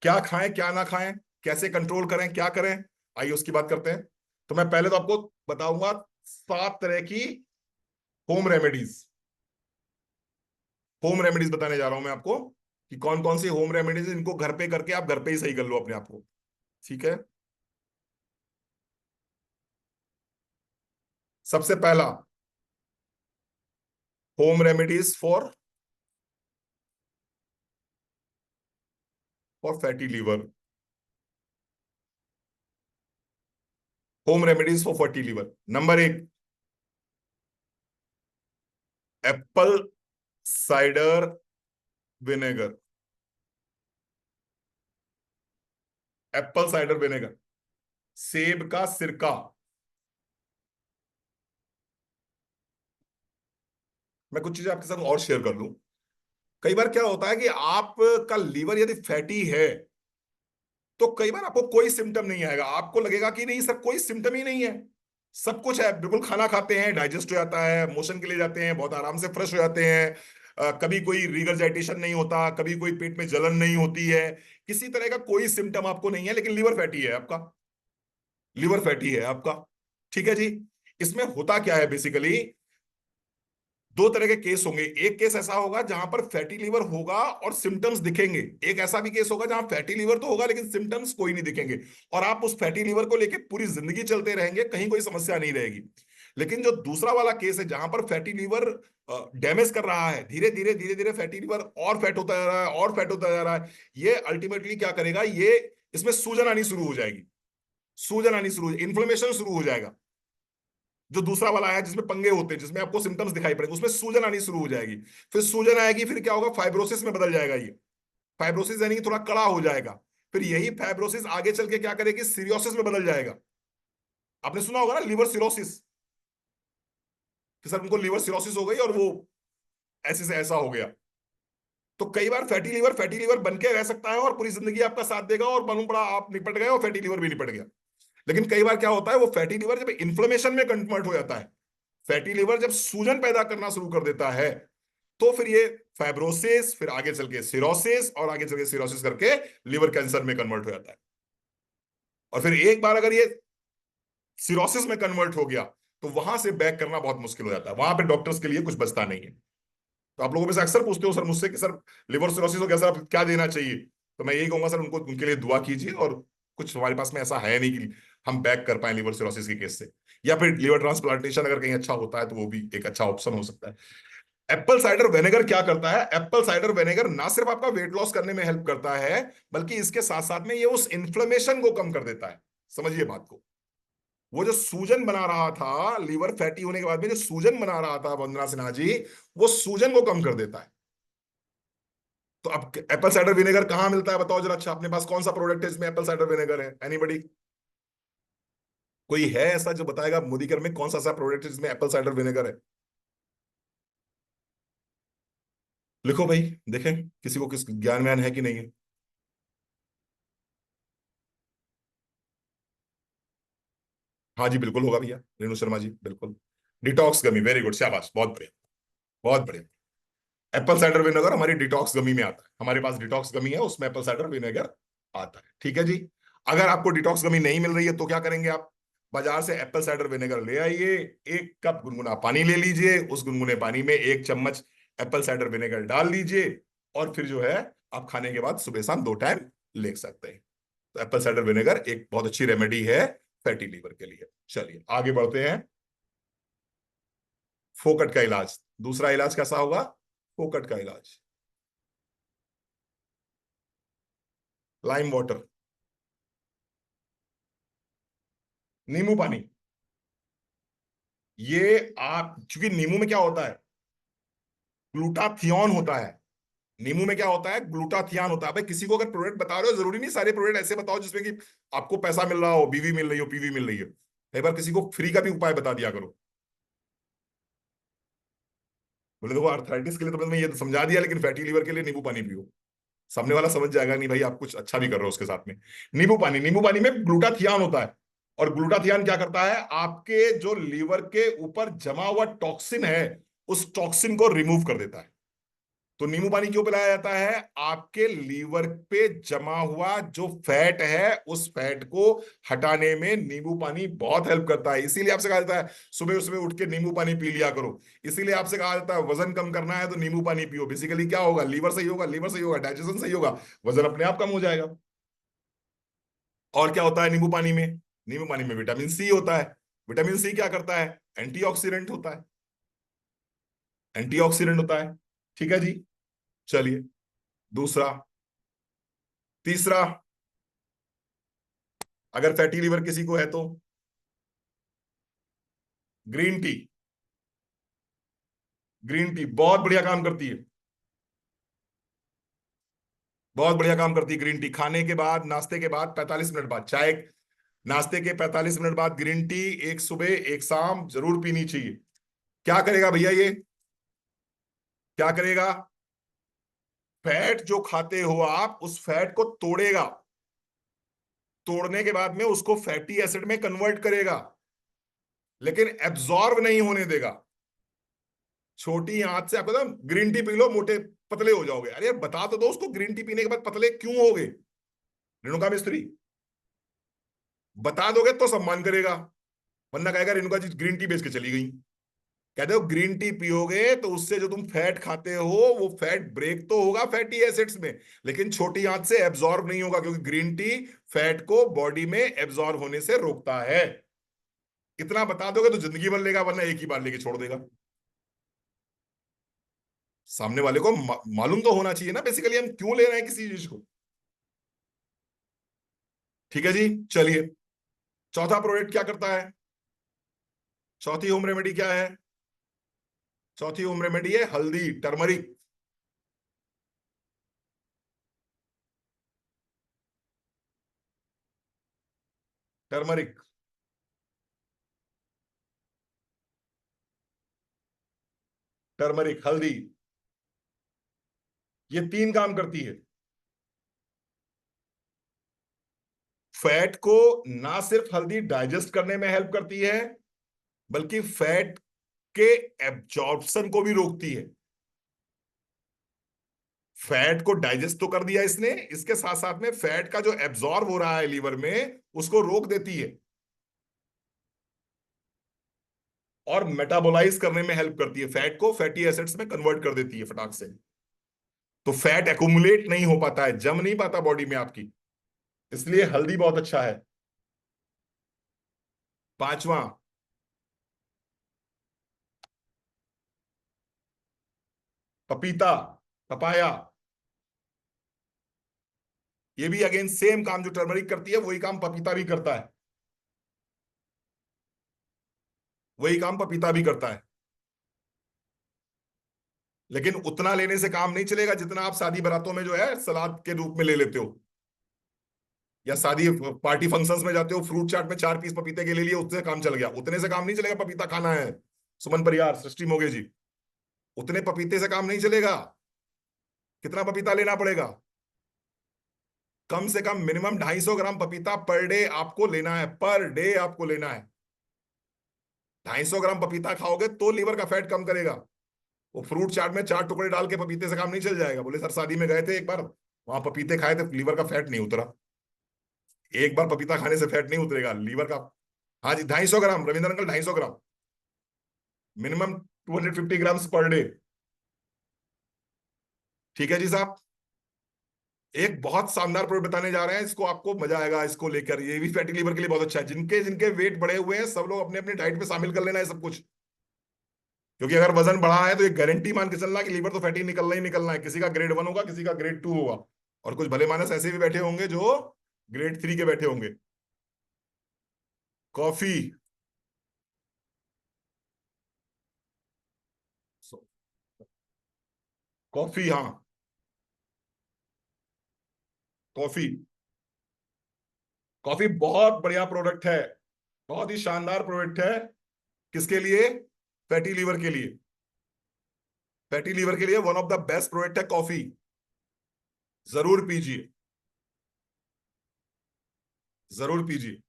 क्या खाएं क्या ना खाएं, कैसे कंट्रोल करें, क्या करें, आइए उसकी बात करते हैं। तो मैं पहले तो आपको बताऊंगा 7 तरह की होम रेमेडीज। होम रेमेडीज बताने जा रहा हूं मैं आपको कि कौन कौन सी होम रेमेडीज, इनको घर पे करके आप घर पे ही सही कर लो अपने आप को। ठीक है। सबसे पहला, home remedies for fatty liver. Home remedies for fatty liver, number 1, apple cider vinegar. Apple cider vinegar, सेब का सिरका। मैं कुछ चीजें आपके साथ और शेयर कर लूं। कई बार क्या होता है कि आपका लीवर यदि फैटी है तो कई बार आपको कोई सिम्टम नहीं आएगा, आपको लगेगा कि नहीं सर कोई सिम्टम ही नहीं है, सब कुछ है, बिल्कुल खाना खाते हैं, डाइजेस्ट हो जाता है, मोशन के लिए जाते हैं, बहुत आराम से फ्रेश हो जाते हैं, कभी कोई रिगरजाइटेशन नहीं होता, कभी कोई पेट में जलन नहीं होती है, किसी तरह का कोई सिम्टम आपको नहीं है, लेकिन लीवर फैटी है आपका, लीवर फैटी है आपका। ठीक है जी। इसमें होता क्या है बेसिकली, दो तरह के केस होंगे। एक केस ऐसा होगा जहां पर फैटी लीवर होगा और सिम्टम्स दिखेंगे, एक ऐसा भी केस होगा जहां फैटी लीवर तो होगा लेकिन सिम्टम्स कोई नहीं दिखेंगे, और आप उस फैटी लीवर को लेकर पूरी जिंदगी चलते रहेंगे, कहीं कोई समस्या नहीं रहेगी। लेकिन जो दूसरा वाला केस है जहां पर फैटी लीवर डैमेज कर रहा है, धीरे धीरे फैटी लीवर और फैट होता जा रहा है और फैट होता जा रहा है, ये अल्टीमेटली क्या करेगा, ये इसमें सूजन आनी शुरू हो जाएगी, सूजन आनी शुरू, इन्फ्लेमेशन शुरू हो जाएगा। जो दूसरा वाला है जिसमें पंगे होते हैं, जिसमें आपको सिम्टम्स दिखाई पड़ेंगे, उसमें सूजन आनी शुरू हो जाएगी। फिर सूजन आएगी, फिर क्या होगा, फाइब्रोसिस में बदल जाएगा ये। फाइब्रोसिस यानी कि थोड़ा कड़ा हो जाएगा। फिर यही फाइब्रोसिस आगे चल के क्या करेगी, सीरियोसिस में बदल जाएगा। आपने सुना होगा ना लिवर सिरोसिस, कि सर उनको लिवर सिरोसिस हो गई और वो ऐसे से ऐसा हो गया। तो कई बार फैटी लीवर बन के रह सकता है और पूरी जिंदगी आपका साथ देगा, और मालूम पड़ा आप निपट गए और फैटी लीवर भी निपट गया। लेकिन कई बार क्या होता है, वो फैटी लीवर जब इन्फ्लेमेशन में कन्वर्ट हो जाता है, फैटी लीवर जब सूजन पैदा करना शुरू कर देता है, तो फिर ये फाइब्रोसिस, फिर आगे चल के सिरोसिस, और आगे चल के सिरोसिस करके लिवर कैंसर में कन्वर्ट हो जाता है। और फिर एक बार अगर ये सिरोसिस में कन्वर्ट हो गया, तो वहां से बैक करना बहुत मुश्किल हो जाता है, वहां पे डॉक्टर्स के लिए कुछ बचता नहीं है। तो आप लोगों में से अक्सर पूछते हो सर मुझसे कि सर लिवर सिरोसिस हो गया सर, आप क्या देना चाहिए। तो मैं यही कहूंगा सर, उनको उनके लिए दुआ कीजिए, और कुछ हमारे पास में ऐसा है नहीं कि हम बैक कर पाए लिवर सिरोसिस के केस से। या फिर लिवर ट्रांसप्लांटेशन अगर कहीं अच्छा होता है तो वो भी एक अच्छा ऑप्शन हो सकता है। एप्पल साइडर विनेगर क्या करता है, एप्पल साइडर विनेगर ना सिर्फ आपका वेट लॉस करने में हेल्प करता है, बल्कि इसके साथ साथ में ये उस इन्फ्लेमेशन को कम कर देता है। समझिए बात को, वो जो सूजन बना रहा था लीवर फैटी होने के बाद में, जो सूजन बना रहा था वंदना सिन्हा जी, वो सूजन को कम कर देता है। तो अब एप्पल साइडर विनेगर कहां मिलता है बताओ जरा, अच्छा अपने पास कौन सा प्रोडक्ट है जिसमें एप्पल साइडर विनेगर है, एनीबडी? कोई है ऐसा जो बताएगा मोदीकर में कौन सा ऐसा प्रोडक्ट है जिसमें एप्पल साइडर विनेगर है? लिखो भाई, देखें किसी को किस ज्ञान व्यान है कि नहीं है। हाँ जी बिल्कुल होगा भैया, रेणु शर्मा जी बिल्कुल। डिटॉक्स गमी, वेरी गुड, शाबाश, बहुत बढ़िया, बहुत बढ़िया। एप्पल साइडर विनेगर हमारी डिटॉक्स गमी में आता है, हमारे पास डिटॉक्स गमी है, उसमें एप्पल साइडर विनेगर आता है, ठीक है जी। अगर आपको डिटॉक्स गमी नहीं मिल रही है तो क्या करेंगे आप, बाजार से एप्पल साइडर विनेगर ले आइए, 1 कप गुनगुना पानी ले लीजिए, उस गुनगुने पानी में 1 चम्मच एप्पल साइडर विनेगर डाल लीजिए, और फिर जो है आप खाने के बाद सुबह शाम 2 टाइम ले सकते हैं। तो एप्पल साइडर विनेगर एक बहुत अच्छी रेमेडी है फैटी लीवर के लिए। चलिए आगे बढ़ते हैं। फोकट का इलाज, दूसरा इलाज कैसा होगा, फोकट का इलाज, लाइम वाटर, नींबू पानी। ये आप, क्योंकि नींबू में क्या होता है, ग्लूटाथियोन होता है। नींबू में क्या होता है, ग्लूटाथियान होता है। भाई किसी को अगर प्रोडक्ट बता रहे हो, जरूरी नहीं सारे प्रोडक्ट ऐसे बताओ जिसमें कि आपको पैसा मिल रहा हो, बीवी मिल रही हो, पीवी मिल रही है। कई बार किसी को फ्री का भी उपाय बता दिया करो। बोले देखो आर्थराइटिस के लिए तो मैंने ये समझा दिया, लेकिन फैटी लीवर के लिए नींबू पानी पियो। सामने वाला समझ जाएगा नहीं भाई आप कुछ अच्छा भी कर रहे हो उसके साथ में। नींबू पानी, नींबू पानी में ग्लूटाथियान होता है, और ग्लूटाथियान क्या करता है, आपके जो लीवर के ऊपर जमा हुआ टॉक्सिन है, उस टॉक्सिन को रिमूव कर देता है। तो नींबू पानी क्यों पिलाया जाता है, आपके लीवर पे जमा हुआ जो फैट है, उस फैट को हटाने में नींबू पानी बहुत हेल्प करता है। इसीलिए आपसे कहा जाता है सुबह सुबह उठ के नींबू पानी पी लिया करो। इसीलिए आपसे कहा जाता है वजन कम करना है तो नींबू पानी पियो। बेसिकली क्या होगा, लीवर सही होगा, लीवर सही होगा, डाइजेशन सही होगा, वजन अपने आप कम हो जाएगा। और क्या होता है नींबू पानी में, नींबू पानी में विटामिन सी होता है। विटामिन सी क्या करता है, एंटीऑक्सीडेंट होता है, एंटीऑक्सीडेंट होता है, ठीक है जी। चलिए दूसरा, तीसरा, अगर फैटी लीवर किसी को है तो ग्रीन टी, ग्रीन टी बहुत बढ़िया काम करती है, बहुत बढ़िया काम करती है। ग्रीन टी खाने के बाद, नाश्ते के बाद 45 मिनट बाद, चाय नाश्ते के 45 मिनट बाद ग्रीन टी एक सुबह एक शाम जरूर पीनी चाहिए। क्या करेगा भैया ये, क्या करेगा, फैट जो खाते हो आप उस फैट को तोड़ेगा, तोड़ने के बाद में उसको फैटी एसिड में कन्वर्ट करेगा, लेकिन एब्जॉर्ब नहीं होने देगा। छोटी आंच से आपको ना, ग्रीन टी पी लो मोटे पतले हो जाओगे, अरे यार बता तो दो उसको ग्रीन टी पीने के बाद पतले क्यों होगे, रेणुका मिस्त्री, बता दोगे तो सम्मान करेगा, वरना कहेगा रेणुका जी ग्रीन टी बेच के चली गई। कहते हो ग्रीन टी पियोगे तो उससे जो तुम फैट खाते हो वो फैट ब्रेक तो होगा फैटी एसिड्स में, लेकिन छोटी आंच से एब्जॉर्ब नहीं होगा, क्योंकि ग्रीन टी फैट को बॉडी में एब्जॉर्ब होने से रोकता है। इतना बता दोगे तो जिंदगी भर लेगा, वरना एक ही बार लेके छोड़ देगा। सामने वाले को मालूम तो होना चाहिए ना बेसिकली हम क्यों ले रहे हैं किसी चीज को। ठीक है जी, चलिए। चौथा प्रोडक्ट क्या करता है? चौथी होम रेमेडी क्या है? चौथी होम रेमेडी है हल्दी, टर्मरिक। टर्मरिक, टर्मरिक, हल्दी, ये तीन काम करती है। फैट को ना सिर्फ हल्दी डाइजेस्ट करने में हेल्प करती है, बल्कि फैट के एब्जॉर्प्शन को भी रोकती है। फैट को डाइजेस्ट तो कर दिया इसने, इसके साथ साथ में फैट का जो एब्जॉर्ब हो रहा है लीवर में उसको रोक देती है, और मेटाबोलाइज करने में हेल्प करती है, फैट को फैटी एसिड्स में कन्वर्ट कर देती है फटाक से। तो फैट एक्युमुलेट नहीं हो पाता है, जम नहीं पाता बॉडी में आपकी, इसलिए हल्दी बहुत अच्छा है। पांचवा, पपीता, पपाया। ये भी अगेन सेम काम जो टर्मरिक करती है वही काम पपीता भी करता है, वही काम पपीता भी करता है। लेकिन उतना लेने से काम नहीं चलेगा जितना आप शादी बारातों में जो है सलाद के रूप में ले लेते हो, या शादी पार्टी फंक्शंस में जाते हो, फ्रूट चाट में 4 पीस पपीते के ले लिए, उससे काम चल गया। उतने से काम नहीं चलेगा, पपीता खाना है। सुमन परियार, सृष्टि मोगे जी, उतने पपीते से काम नहीं चलेगा। कितना पपीता लेना पड़ेगा? कम से कम मिनिमम 250 ग्राम पपीता पर डे आपको लेना है, पर डे आपको लेना है। 250 ग्राम पपीता खाओगे तो लीवर का फैट कम करेगा। वो फ्रूट चाट में 4 टुकड़े डाल के पपीते से काम नहीं चल जाएगा। बोले सर शादी में गए थे एक बार, वहां पपीते खाए थे, लीवर का फैट नहीं उतरा। एक बार पपीता खाने से फैट नहीं उतरेगा लीवर का। हाँ जी, 250 ग्राम रविंद्र अंकल, 250 ग्राम, मिनिमम 250 ग्राम्स पर डे। ठीक है जी साहब। एक बहुत शानदार प्रोडक्ट बताने जा रहे हैं, इसको आपको मजा आएगा इसको लेकर, ये भी फैटी लीवर के लिए बहुत अच्छा है। जिनके जिनके वेट बढ़े हुए हैं सब लोग अपने अपने डाइट में शामिल कर लेना है सब कुछ, क्योंकि अगर वजन बढ़ा है तो ये गारंटी मान के चलना कि लीवर तो फैटी निकलना ही निकलना है। किसी का ग्रेड 1 होगा, किसी का ग्रेड 2 होगा, और कुछ भले मानस ऐसे भी बैठे होंगे जो ग्रेड 3 के बैठे होंगे। कॉफी, कॉफी, हाँ, कॉफी। कॉफी बहुत बढ़िया प्रोडक्ट है, बहुत ही शानदार प्रोडक्ट है। किसके लिए? फैटी लीवर के लिए। फैटी लीवर के लिए one of the best product है कॉफी। जरूर पीजिए, जरूर पीजिए।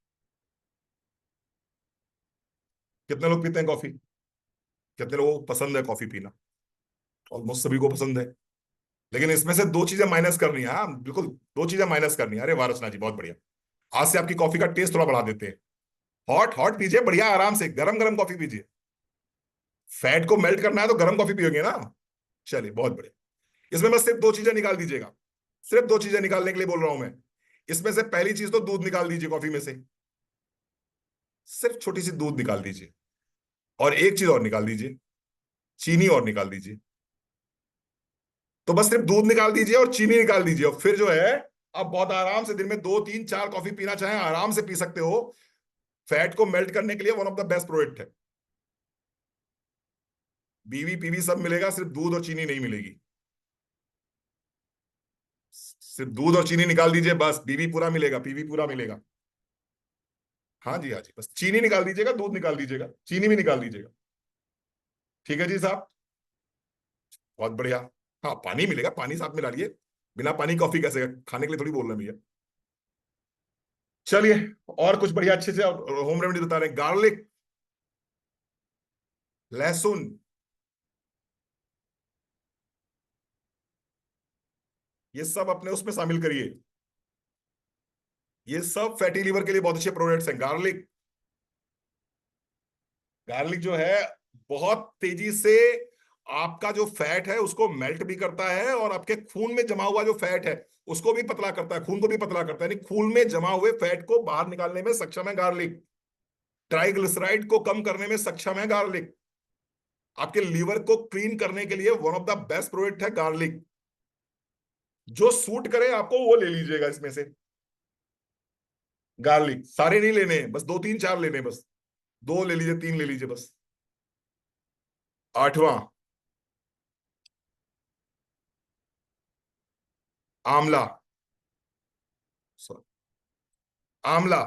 कितने लोग पीते हैं कॉफी? कितने लोगों को पसंद है कॉफी पीना? ऑलमोस्ट सभी को पसंद है। लेकिन इसमें से दो चीजें माइनस करनी है, हाँ बिल्कुल, दो चीजें माइनस करनी है। अरे वाह रचना जी, बहुत बढ़िया। आज से आपकी कॉफी का टेस्ट थोड़ा बढ़ा देते हैं। हॉट हॉट पीजिए, बढ़िया आराम से गरम गरम कॉफी पीजिए। फैट को मेल्ट करना है तो गरम कॉफी पियोगे ना। चलिए, बहुत बढ़िया। इसमें बस सिर्फ दो चीजें निकाल दीजिएगा, सिर्फ दो चीजें निकालने के लिए बोल रहा हूं मैं। इसमें से पहली चीज तो दूध निकाल दीजिए कॉफी में से, सिर्फ छोटी सी दूध निकाल दीजिए। और एक चीज और निकाल दीजिए, चीनी और निकाल दीजिए। तो बस सिर्फ दूध निकाल दीजिए और चीनी निकाल दीजिए, और फिर जो है आप बहुत आराम से दिन में 2 3 4 कॉफी पीना चाहें आराम से पी सकते हो। फैट को मेल्ट करने के लिए one of the best product है। बीवी पीवी सब मिलेगा, सिर्फ दूध और चीनी नहीं मिलेगी। सिर्फ दूध और चीनी निकाल दीजिए, बस बीवी पूरा मिलेगा, पीवी पूरा मिलेगा। हाँ जी, हाँ जी, बस चीनी निकाल दीजिएगा, दूध निकाल दीजिएगा, चीनी भी निकाल दीजिएगा। ठीक है जी साहब, बहुत बढ़िया। हाँ, पानी मिलेगा, पानी साथ में डालिए। बिना पानी कॉफी कैसे? खाने के लिए थोड़ी बोल रहे हैं भैया। चलिए, और कुछ बढ़िया अच्छे से होम रेमेडी बता रहे हैं। गार्लिक, लहसुन, ये सब अपने उसमें शामिल करिए। ये सब फैटी लीवर के लिए बहुत अच्छे प्रोडक्ट्स हैं। गार्लिक, गार्लिक जो है बहुत तेजी से आपका जो फैट है उसको मेल्ट भी करता है, और आपके खून में जमा हुआ जो फैट है उसको भी पतला करता है, खून को भी पतला करता है, यानी खून में जमा हुए फैट को बाहर निकालने में सक्षम है गार्लिक। ट्राइग्लिसराइड को कम करने में सक्षम है गार्लिक। आपके लीवर को क्लीन करने के लिए one of the best product है गार्लिक। जो सूट करे आपको वो ले लीजिएगा इसमें से। गार्लिक सारे नहीं लेने, बस दो तीन चार लेने, बस दो ले लीजिए, तीन ले लीजिए बस। आठवां, आंवला। आंवला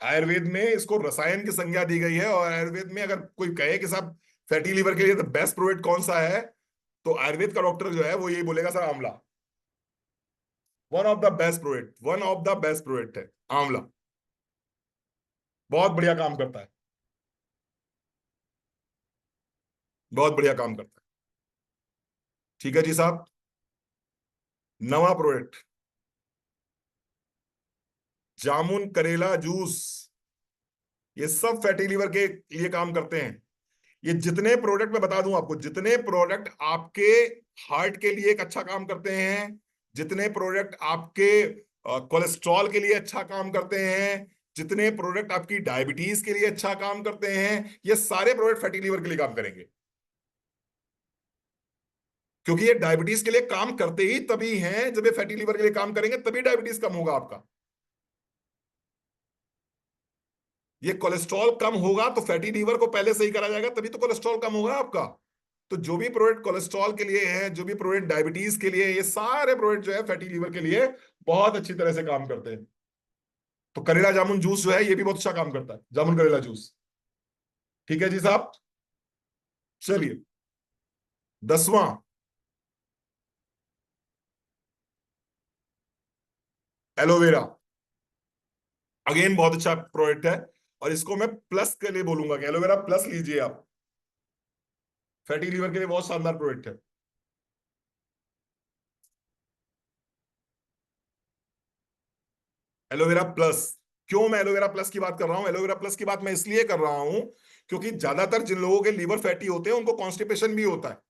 आयुर्वेद में इसको रसायन की संज्ञा दी गई है, और आयुर्वेद में अगर कोई कहे कि साहब फैटी लीवर के लिए द बेस्ट प्रोडक्ट कौन सा है, तो आयुर्वेद का डॉक्टर जो है वो यही बोलेगा, सर आंवला। One of the best product, one of the best product है आंवला। बहुत बढ़िया काम करता है, बहुत बढ़िया काम करता है। ठीक है जी साहब। नवा प्रोडक्ट, जामुन करेला जूस। ये सब फैटी लीवर के लिए काम करते हैं। ये जितने प्रोडक्ट मैं बता दूं आपको, जितने प्रोडक्ट आपके हार्ट के लिए एक अच्छा काम करते हैं, जितने प्रोडक्ट आपके कोलेस्ट्रॉल के लिए अच्छा काम करते हैं, जितने प्रोडक्ट आपकी डायबिटीज के लिए अच्छा काम करते हैं, ये सारे प्रोडक्ट फैटी लीवर के लिए काम करेंगे। क्योंकि ये डायबिटीज के लिए काम करते ही तभी हैं, जब ये फैटी लीवर के लिए काम करेंगे तभी डायबिटीज कम होगा आपका। ये कोलेस्ट्रॉल कम होगा तो फैटी लीवर को पहले सही करा जाएगा, तभी तो कोलेस्ट्रॉल कम होगा आपका। तो जो भी प्रोडक्ट कोलेस्ट्रॉल के लिए है, जो भी प्रोडक्ट डायबिटीज के लिए, ये सारे प्रोडक्ट जो है फैटी लीवर के लिए बहुत अच्छी तरह से काम करते हैं। तो करेला जामुन जूस जो है ये भी बहुत अच्छा काम करता है, जामुन करेला जूस। ठीक है जी साहब। चलिए, 10वां, एलोवेरा। अगेन बहुत अच्छा प्रोडक्ट है, और इसको मैं प्लस के लिए बोलूंगा कि एलोवेरा प्लस लीजिए आप। फैटी लीवर के लिए बहुत शानदार प्रोडक्ट है एलोवेरा प्लस। क्यों मैं एलोवेरा प्लस की बात कर रहा हूं? एलोवेरा प्लस की बात मैं इसलिए कर रहा हूं क्योंकि ज्यादातर जिन लोगों के लीवर फैटी होते हैं उनको कॉन्स्टिपेशन भी होता है।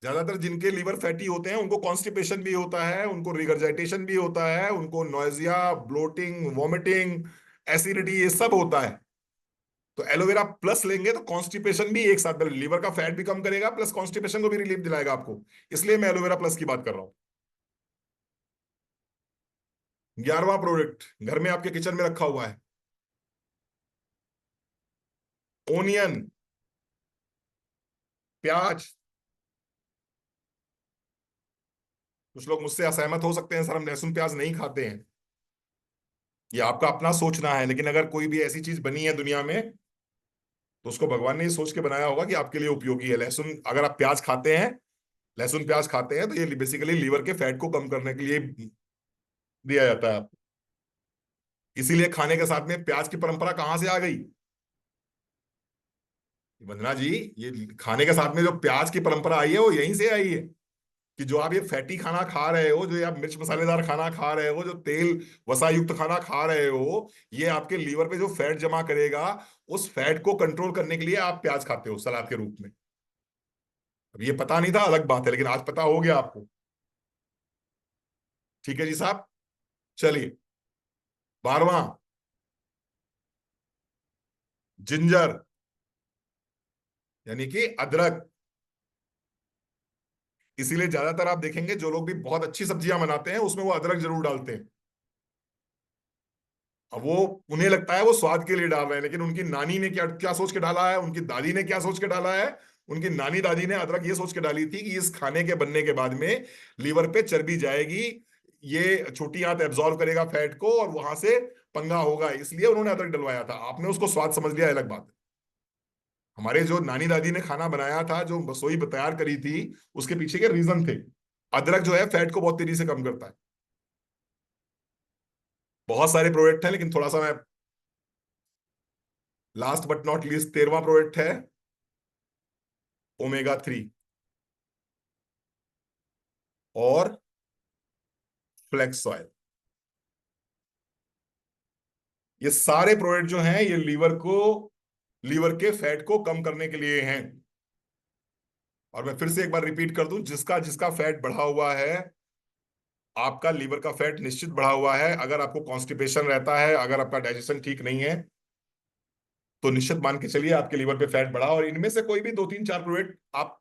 ज्यादातर जिनके लीवर फैटी होते हैं उनको कॉन्स्टिपेशन भी होता है, उनको रिगर्जाइटेशन भी होता है, उनको नोजिया, ब्लोटिंग, वॉमिटिंग, एसिडिटी, ये सब होता है। तो एलोवेरा प्लस लेंगे तो कॉन्स्टिपेशन भी एक साथ, लीवर का फैट भी कम करेगा प्लस कॉन्स्टिपेशन को भी रिलीफ दिलाएगा आपको। इसलिए मैं एलोवेरा प्लस की बात कर रहा हूं। 11वां प्रोडक्ट घर में आपके किचन में रखा हुआ है, ओनियन, प्याज। कुछ लोग मुझसे असहमत हो सकते हैं, सर हम लहसुन प्याज नहीं खाते हैं। ये आपका अपना सोचना है, लेकिन अगर कोई भी ऐसी चीज बनी है दुनिया में तो उसको भगवान ने ये सोच के बनाया होगा कि आपके लिए उपयोगी है। लहसुन अगर आप प्याज खाते हैं, लहसुन प्याज खाते हैं, तो ये बेसिकली लीवर के फैट को कम करने के लिए दिया जाता है। इसीलिए खाने के साथ में प्याज की परंपरा कहां से आ गई? वंदना जी, ये खाने के साथ में जो प्याज की परंपरा आई है वो यहीं से आई है। कि जो आप ये फैटी खाना खा रहे हो, जो ये आप मिर्च मसालेदार खाना खा रहे हो, जो तेल वसा युक्त खाना खा रहे हो, ये आपके लीवर पे जो फैट जमा करेगा, उस फैट को कंट्रोल करने के लिए आप प्याज खाते हो सलाद के रूप में। अब ये पता नहीं था अलग बात है, लेकिन आज पता हो गया आपको। ठीक है जी साहब। चलिए, 12वां, जिंजर, यानी कि अदरक। इसीलिए ज्यादातर आप देखेंगे जो लोग भी बहुत अच्छी सब्जियां बनाते हैं उसमें वो अदरक जरूर डालते हैं। अब वो, उन्हें लगता है वो स्वाद के लिए डाल रहे हैं, लेकिन उनकी नानी ने क्या क्या सोच के डाला है, उनकी दादी ने क्या सोच के डाला है। उनकी नानी दादी ने अदरक ये सोच के डाली थी कि इस खाने के बनने के बाद में लीवर पे चर्बी जाएगी, ये छोटी आंत एब्जॉर्व करेगा फैट को, और वहां से पंगा होगा, इसलिए उन्होंने अदरक डलवाया था। आपने उसको स्वाद समझ लिया, अलग बात है। हमारे जो नानी दादी ने खाना बनाया था, जो रसोई तैयार करी थी, उसके पीछे के रीजन थे। अदरक जो है फैट को बहुत तेजी से कम करता है। बहुत सारे प्रोडक्ट हैं, लेकिन थोड़ा सा मैं, लास्ट बट नॉट लीस्ट 13वां प्रोडक्ट है ओमेगा 3 और फ्लेक्स ऑयल। ये सारे प्रोडक्ट जो हैं ये लीवर के फैट को कम करने के लिए हैं। और मैं फिर से एक बार रिपीट कर दूं, जिसका जिसका फैट बढ़ा हुआ है आपका लीवर का फैट निश्चित बढ़ा हुआ है। अगर आपको कॉन्स्टिपेशन रहता है, अगर आपका डाइजेशन ठीक नहीं है, तो निश्चित मान के चलिए आपके लीवर पे फैट बढ़ा। और इनमें से कोई भी दो तीन चार प्रोडक्ट आप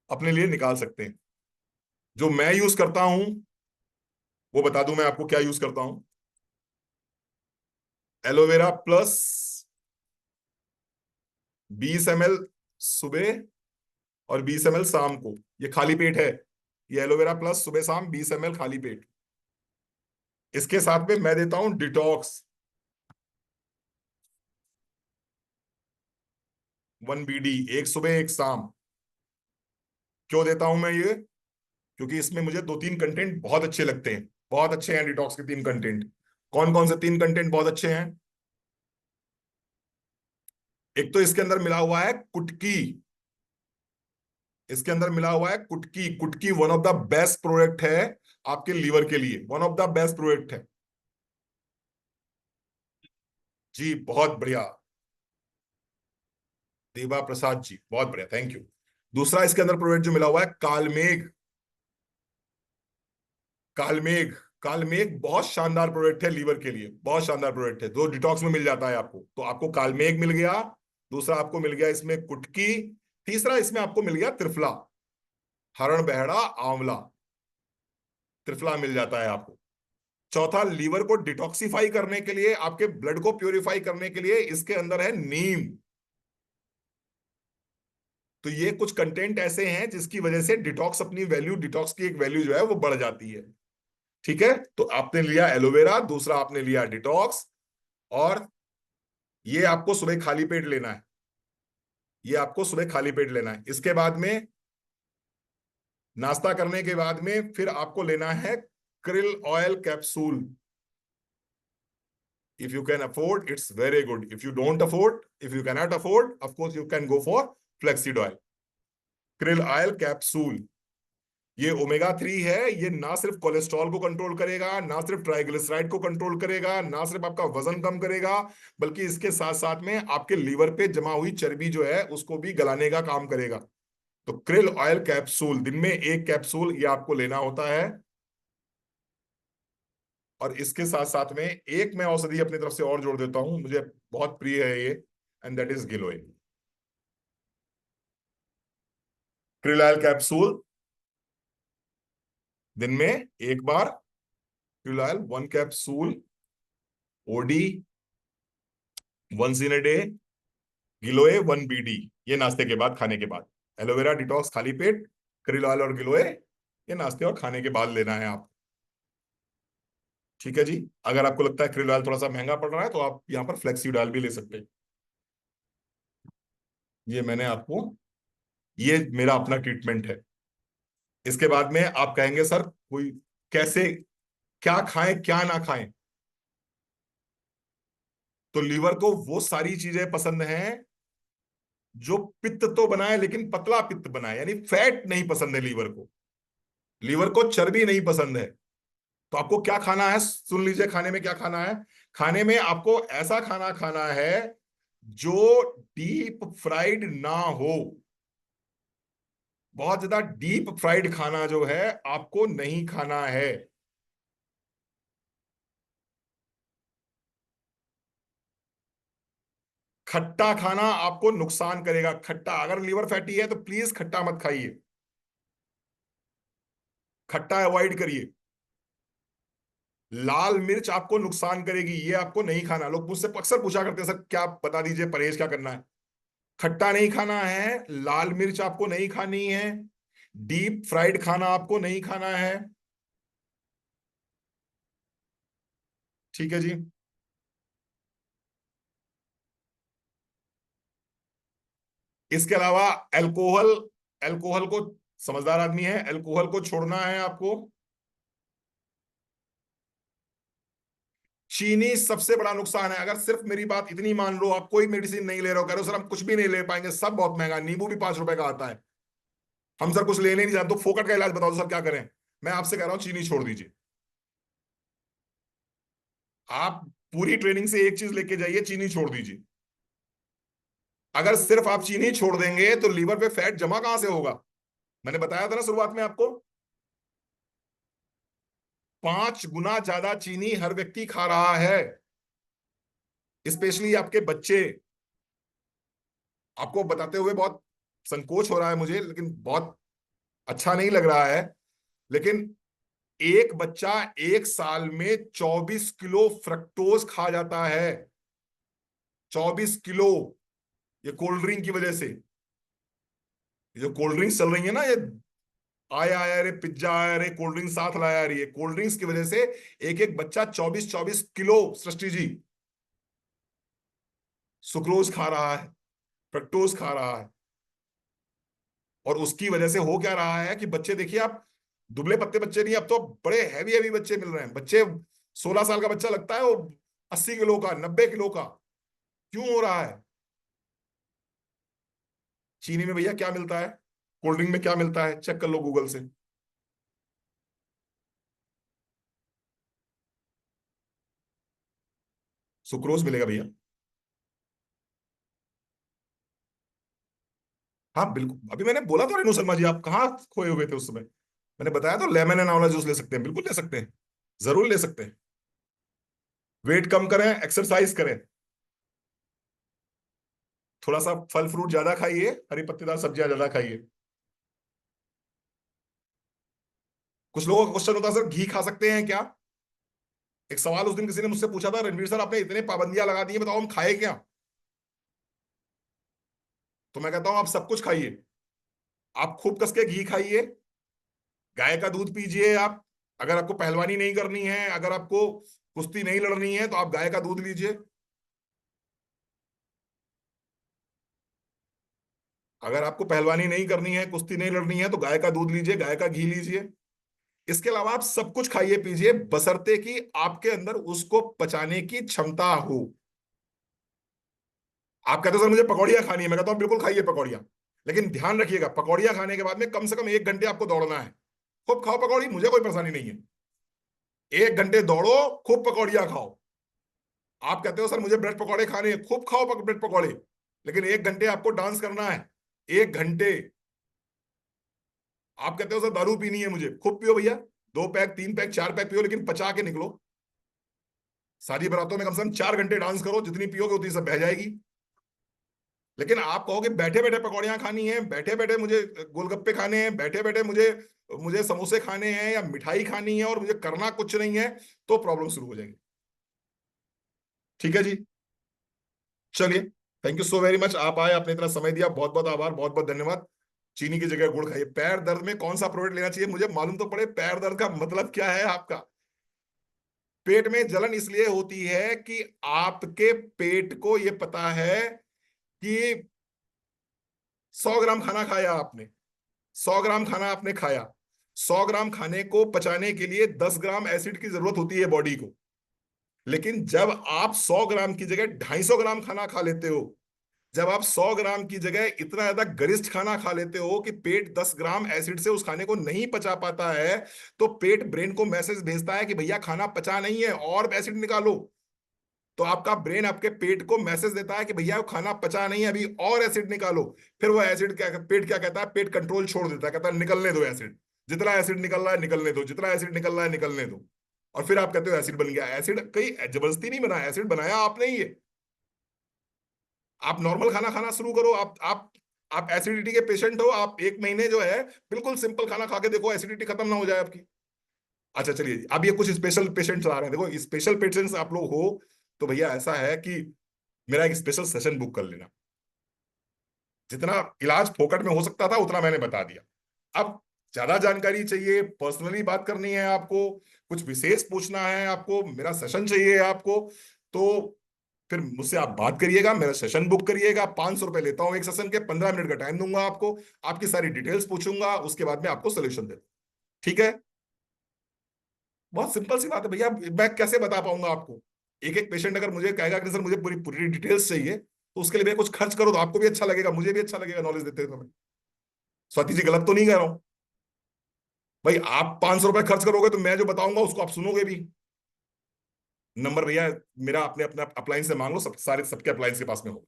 अपने लिए निकाल सकते हैं। जो मैं यूज करता हूं वो बता दूं मैं आपको क्या यूज करता हूं। एलोवेरा प्लस 20 ml सुबह और 20 ml शाम को, ये खाली पेट है। ये एलोवेरा प्लस सुबह शाम 20 ml खाली पेट। इसके साथ में मैं देता हूं डिटॉक्स 1 BD, एक सुबह एक शाम। क्यों देता हूं मैं ये? क्योंकि इसमें मुझे दो तीन कंटेंट बहुत अच्छे लगते हैं। बहुत अच्छे हैं डिटॉक्स के तीन कंटेंट। कौन कौन से तीन कंटेंट बहुत अच्छे हैं? एक तो इसके अंदर मिला हुआ है कुटकी। इसके अंदर मिला हुआ है कुटकी। कुटकी one of the best product है आपके लीवर के लिए, one of the best product है। जी बहुत बढ़िया। देवा प्रसाद जी बहुत बढ़िया, थैंक यू। दूसरा इसके अंदर प्रोडक्ट जो मिला हुआ है कालमेघ। कालमेघ। कालमेघ बहुत शानदार प्रोडक्ट है लीवर के लिए, बहुत शानदार प्रोडक्ट है, जो डिटॉक्स में मिल जाता है आपको। तो आपको कालमेघ मिल गया। दूसरा आपको मिल गया इसमें कुटकी। तीसरा इसमें आपको मिल गया त्रिफला, हरण बहड़ा आंवला। त्रिफला मिल जाता है आपको। चौथा, लीवर को डिटॉक्सिफाई करने के लिए, आपके ब्लड को प्यूरिफाई करने के लिए इसके अंदर है नीम। तो ये कुछ कंटेंट ऐसे हैं जिसकी वजह से डिटॉक्स अपनी वैल्यू, डिटॉक्स की एक वैल्यू जो है वो बढ़ जाती है। ठीक है, तो आपने लिया एलोवेरा, दूसरा आपने लिया डिटॉक्स, और ये आपको सुबह खाली पेट लेना है। ये आपको सुबह खाली पेट लेना है। इसके बाद में, नाश्ता करने के बाद में, फिर आपको लेना है krill oil capsule. If you can afford, it's very good. If you don't afford, if you cannot afford, of course you can go for flaxseed oil, krill oil capsule. ये ओमेगा 3 है। ये ना सिर्फ कोलेस्ट्रॉल को कंट्रोल करेगा, ना सिर्फ ट्राइग्लिसराइड को कंट्रोल करेगा, ना सिर्फ आपका वजन कम करेगा, बल्कि इसके साथ साथ में आपके लीवर पे जमा हुई चर्बी जो है उसको भी गलाने का काम करेगा। तो क्रिल ऑयल कैप्सूल, दिन में एक कैप्सूल ये आपको लेना होता है। और इसके साथ साथ में एक मैं औषधि अपनी तरफ से और जोड़ देता हूं, मुझे बहुत प्रिय है ये, and that is giloy. Krill oil capsule दिन में एक बार, krill oil 1 capsule OD, once in a day. Giloy 1 BD, ये नाश्ते के बाद, खाने के बाद। एलोवेरा डिटॉक्स खाली पेट, क्रिल ऑयल और गिलोय ये नाश्ते और खाने के बाद लेना है आप। ठीक है जी। अगर आपको लगता है क्रिल ऑयल थोड़ा सा महंगा पड़ रहा है तो आप यहाँ पर फ्लेक्सीड ऑयल भी ले सकते हैं। ये मैंने आपको, ये मेरा अपना ट्रीटमेंट है। इसके बाद में आप कहेंगे सर कोई कैसे, क्या खाएं क्या ना खाएं। तो लीवर को वो सारी चीजें पसंद हैं जो पित्त तो बनाए लेकिन पतला पित्त बनाए, यानी फैट नहीं पसंद है लीवर को। लीवर को चर्बी नहीं पसंद है। तो आपको क्या खाना है, सुन लीजिए खाने में क्या खाना है। खाने में आपको ऐसा खाना खाना है जो डीप फ्राइड ना हो। बहुत ज्यादा डीप फ्राइड खाना जो है आपको नहीं खाना है। खट्टा खाना आपको नुकसान करेगा। खट्टा, अगर लीवर फैटी है तो प्लीज खट्टा मत खाइए। खट्टा अवॉइड करिए। लाल मिर्च आपको नुकसान करेगी, ये आपको नहीं खाना। लोग मुझसे अक्सर पूछा करते हैं सर क्या बता दीजिए परहेज क्या करना है। खट्टा नहीं खाना है, लाल मिर्च आपको नहीं खानी है, डीप फ्राइड खाना आपको नहीं खाना है। ठीक है जी। इसके अलावा अल्कोहल, अल्कोहल को, समझदार आदमी है, अल्कोहल को छोड़ना है आपको। चीनी सबसे बड़ा नुकसान है। अगर सिर्फ मेरी बात इतनी मान लो, आप कोई मेडिसिन नहीं ले रहे हो, कह रहे हो सर हम कुछ भी नहीं ले पाएंगे, सब बहुत महंगा, नींबू भी 5 रुपए का आता है, हम सर कुछ लेने नहीं जाते, तो फोकट का इलाज बताओ सर क्या करें। मैं आपसे कह रहा हूं चीनी छोड़ दीजिए। आप पूरी ट्रेनिंग से एक चीज लेके जाइए, चीनी छोड़ दीजिए। अगर सिर्फ आप चीनी छोड़ देंगे तो लीवर पे फैट जमा कहां से होगा? मैंने बताया था ना शुरुआत में आपको। 5 गुना ज्यादा चीनी हर व्यक्ति खा रहा है, स्पेशली आपके बच्चे। आपको बताते हुए बहुत संकोच हो रहा है मुझे, लेकिन बहुत अच्छा नहीं लग रहा है, लेकिन एक बच्चा 1 साल में 24 किलो फ्रक्टोज खा जाता है। 24 किलो, ये कोल्ड ड्रिंक की वजह से। ये जो कोल्ड ड्रिंक्स चल रही है ना, ये आया आया रे पिज्जा आया रे कोल्ड ड्रिंक साथ लाया रे, ये कोल्ड ड्रिंक्स की वजह से एक एक बच्चा 24-24 किलो, सृष्टि जी, सुक्रोज खा रहा है, फ्रक्टोज खा रहा है। और उसकी वजह से हो क्या रहा है कि बच्चे, देखिए आप, दुबले पत्ते बच्चे नहीं, अब तो बड़े हैवी हैवी बच्चे मिल रहे हैं। बच्चे, 16 साल का बच्चा लगता है वो 80 किलो का, 90 किलो का। क्यों हो रहा है? चीनी में भैया क्या मिलता है, कोल्ड ड्रिंक में क्या मिलता है, चेक कर लो गूगल से। सुक्रोज मिलेगा भैया। हाँ बिल्कुल, अभी मैंने बोला तो रेणु शर्मा जी, आप कहाँ खोए हुए थे उस समय? मैंने बताया तो, लेमन एंड आंवला जूस ले सकते हैं, बिल्कुल ले सकते हैं, जरूर ले सकते हैं। वेट कम करें, एक्सरसाइज करें, थोड़ा सा फल फ्रूट ज्यादा खाइए, हरी पत्तेदार सब्जियां ज्यादा खाइए। कुछ लोगों का क्वेश्चन होता है, सर घी खा सकते हैं क्या? एक सवाल उस दिन किसी ने मुझसे पूछा था, रणवीर सर आपने इतने पाबंदियां लगा दी है, बताओ हम खाए क्या? तो मैं कहता हूं आप सब कुछ खाइए। आप खूब कस के घी खाइए, गाय का दूध पीजिए आप। अगर आपको पहलवानी नहीं करनी है, अगर आपको कुश्ती नहीं लड़नी है, तो आप गाय का दूध लीजिए। अगर आपको पहलवानी नहीं करनी है, कुश्ती नहीं लड़नी है, तो गाय का दूध लीजिए, गाय का घी लीजिए। इसके अलावा आप सब कुछ खाइए पीजिए, बशर्ते कि आपके अंदर उसको पचाने की क्षमता हो। आप कहते हो सर मुझे पकौड़ियाँ खानी है, मैं कहता हूँ बिल्कुल खाइए पकौड़ियाँ, लेकिन ध्यान रखिएगा पकौड़ियाँ खाने के बाद में कम से कम 1 घंटे आपको दौड़ना है। खूब खाओ पकौड़ी, मुझे कोई परेशानी नहीं है। 1 घंटे दौड़ो, खूब पकौड़ियाँ खाओ। आप कहते हो सर मुझे ब्रेड पकौड़े खाने हैं, खूब खाओ ब्रेड पकौड़े, लेकिन 1 घंटे आपको डांस करना है। 1 घंटे। आप कहते हो सर दारू पीनी है मुझे, खूब पियो भैया, 2 पैक 3 पैक 4 पैक पियो, लेकिन पचा के निकलो। शादी बारातों में कम से कम 4 घंटे डांस करो, जितनी पियोगे उतनी सब बह जाएगी। लेकिन आप कहोगे बैठे बैठे पकौड़ियाँ खानी है, बैठे बैठे मुझे गोलगप्पे खाने हैं, बैठे बैठे मुझे मुझे समोसे खाने हैं या मिठाई खानी है, और मुझे करना कुछ नहीं है, तो प्रॉब्लम शुरू हो जाएगी। ठीक है जी, चलिए, thank you so very much, आप आए, आपने इतना समय दिया, बहुत बहुत आभार, बहुत बहुत धन्यवाद। चीनी की जगह गुड़ खाइए। पैर दर्द में कौन सा प्रोडक्ट लेना चाहिए मुझे मालूम तो पड़े, पैर दर्द का मतलब क्या है आपका? पेट में जलन इसलिए होती है कि आपके पेट को यह पता है कि 100 ग्राम खाना खाया आपने, 100 ग्राम खाना आपने खाया, 100 ग्राम खाने को पचाने के लिए 10 ग्राम एसिड की जरूरत होती है बॉडी को। लेकिन जब आप 100 ग्राम की जगह 250 ग्राम खाना खा लेते हो, जब आप 100 ग्राम की जगह इतना ज्यादा गरिष्ठ खाना खा लेते हो कि पेट 10 ग्राम एसिड से उस खाने को नहीं पचा पाता है, तो पेट ब्रेन को मैसेज भेजता है कि भैया खाना पचा नहीं है और एसिड निकालो। तो आपका ब्रेन आपके पेट को मैसेज देता है कि भैया वो खाना पचा नहीं है, अभी और एसिड निकालो। फिर वो एसिड क्या, पेट क्या कहता है, पेट कंट्रोल छोड़ देता है, कहता है निकलने दो एसिड, जितना एसिड निकल रहा है निकलने दो, जितना एसिड निकल रहा है निकलने दो। और फिर आप कहते हो एसिड बन गया। एसिड कहीं जबरदस्ती नहीं बना, एसिड बनाया आपने ही है। आप नॉर्मल खाना खाना शुरू करो। आप एसिडिटी के पेशेंट हो, आप 1 महीने जो है बिल्कुल सिंपल खाना खा के देखो, एसिडिटी खत्म ना हो जाए आपकी। अच्छा चलिए, अब ये कुछ स्पेशल पेशेंट्स आ रहे हैं, देखो स्पेशल पेशेंट्स आप लोग हो, तो भैया ऐसा है कि मेरा एक स्पेशल सेशन बुक कर लेना। जितना इलाज फोकट में हो सकता था उतना मैंने बता दिया। अब ज्यादा जानकारी चाहिए, पर्सनली बात करनी है आपको, कुछ विशेष पूछना है आपको, मेरा सेशन चाहिए आपको, तो फिर मुझसे आप बात करिएगा, मेरा सेशन बुक करिएगा। 500 रुपये लेता हूँ एक सेशन के, 15 मिनट का टाइम दूंगा आपको, आपकी सारी डिटेल्स पूछूंगा, उसके बाद में आपको सोल्यूशन दे दूँ। ठीक है? बहुत सिंपल सी बात है भैया, मैं कैसे बता पाऊंगा आपको? एक एक पेशेंट अगर मुझे कहेगा कि सर मुझे पूरी पूरी डिटेल्स चाहिए, तो उसके लिए भैया कुछ खर्च करो, तो आपको भी अच्छा लगेगा, मुझे भी अच्छा लगेगा नॉलेज देते हुए। मैं स्वाति जी गलत तो नहीं कह रहा हूँ? भाई आप 500 रुपये खर्च करोगे तो मैं जो बताऊंगा उसको आप सुनोगे भी। नंबर भैया मेरा, अपने अपने अप्लायंस से मांग लो, सब सारे सबके अप्लायंस के पास में हो।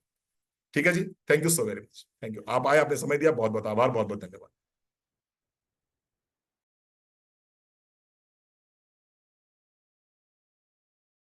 ठीक है जी, thank you so very much, thank you, आप आए, आपने समय दिया, बहुत बहुत आभार, बहुत बहुत धन्यवाद।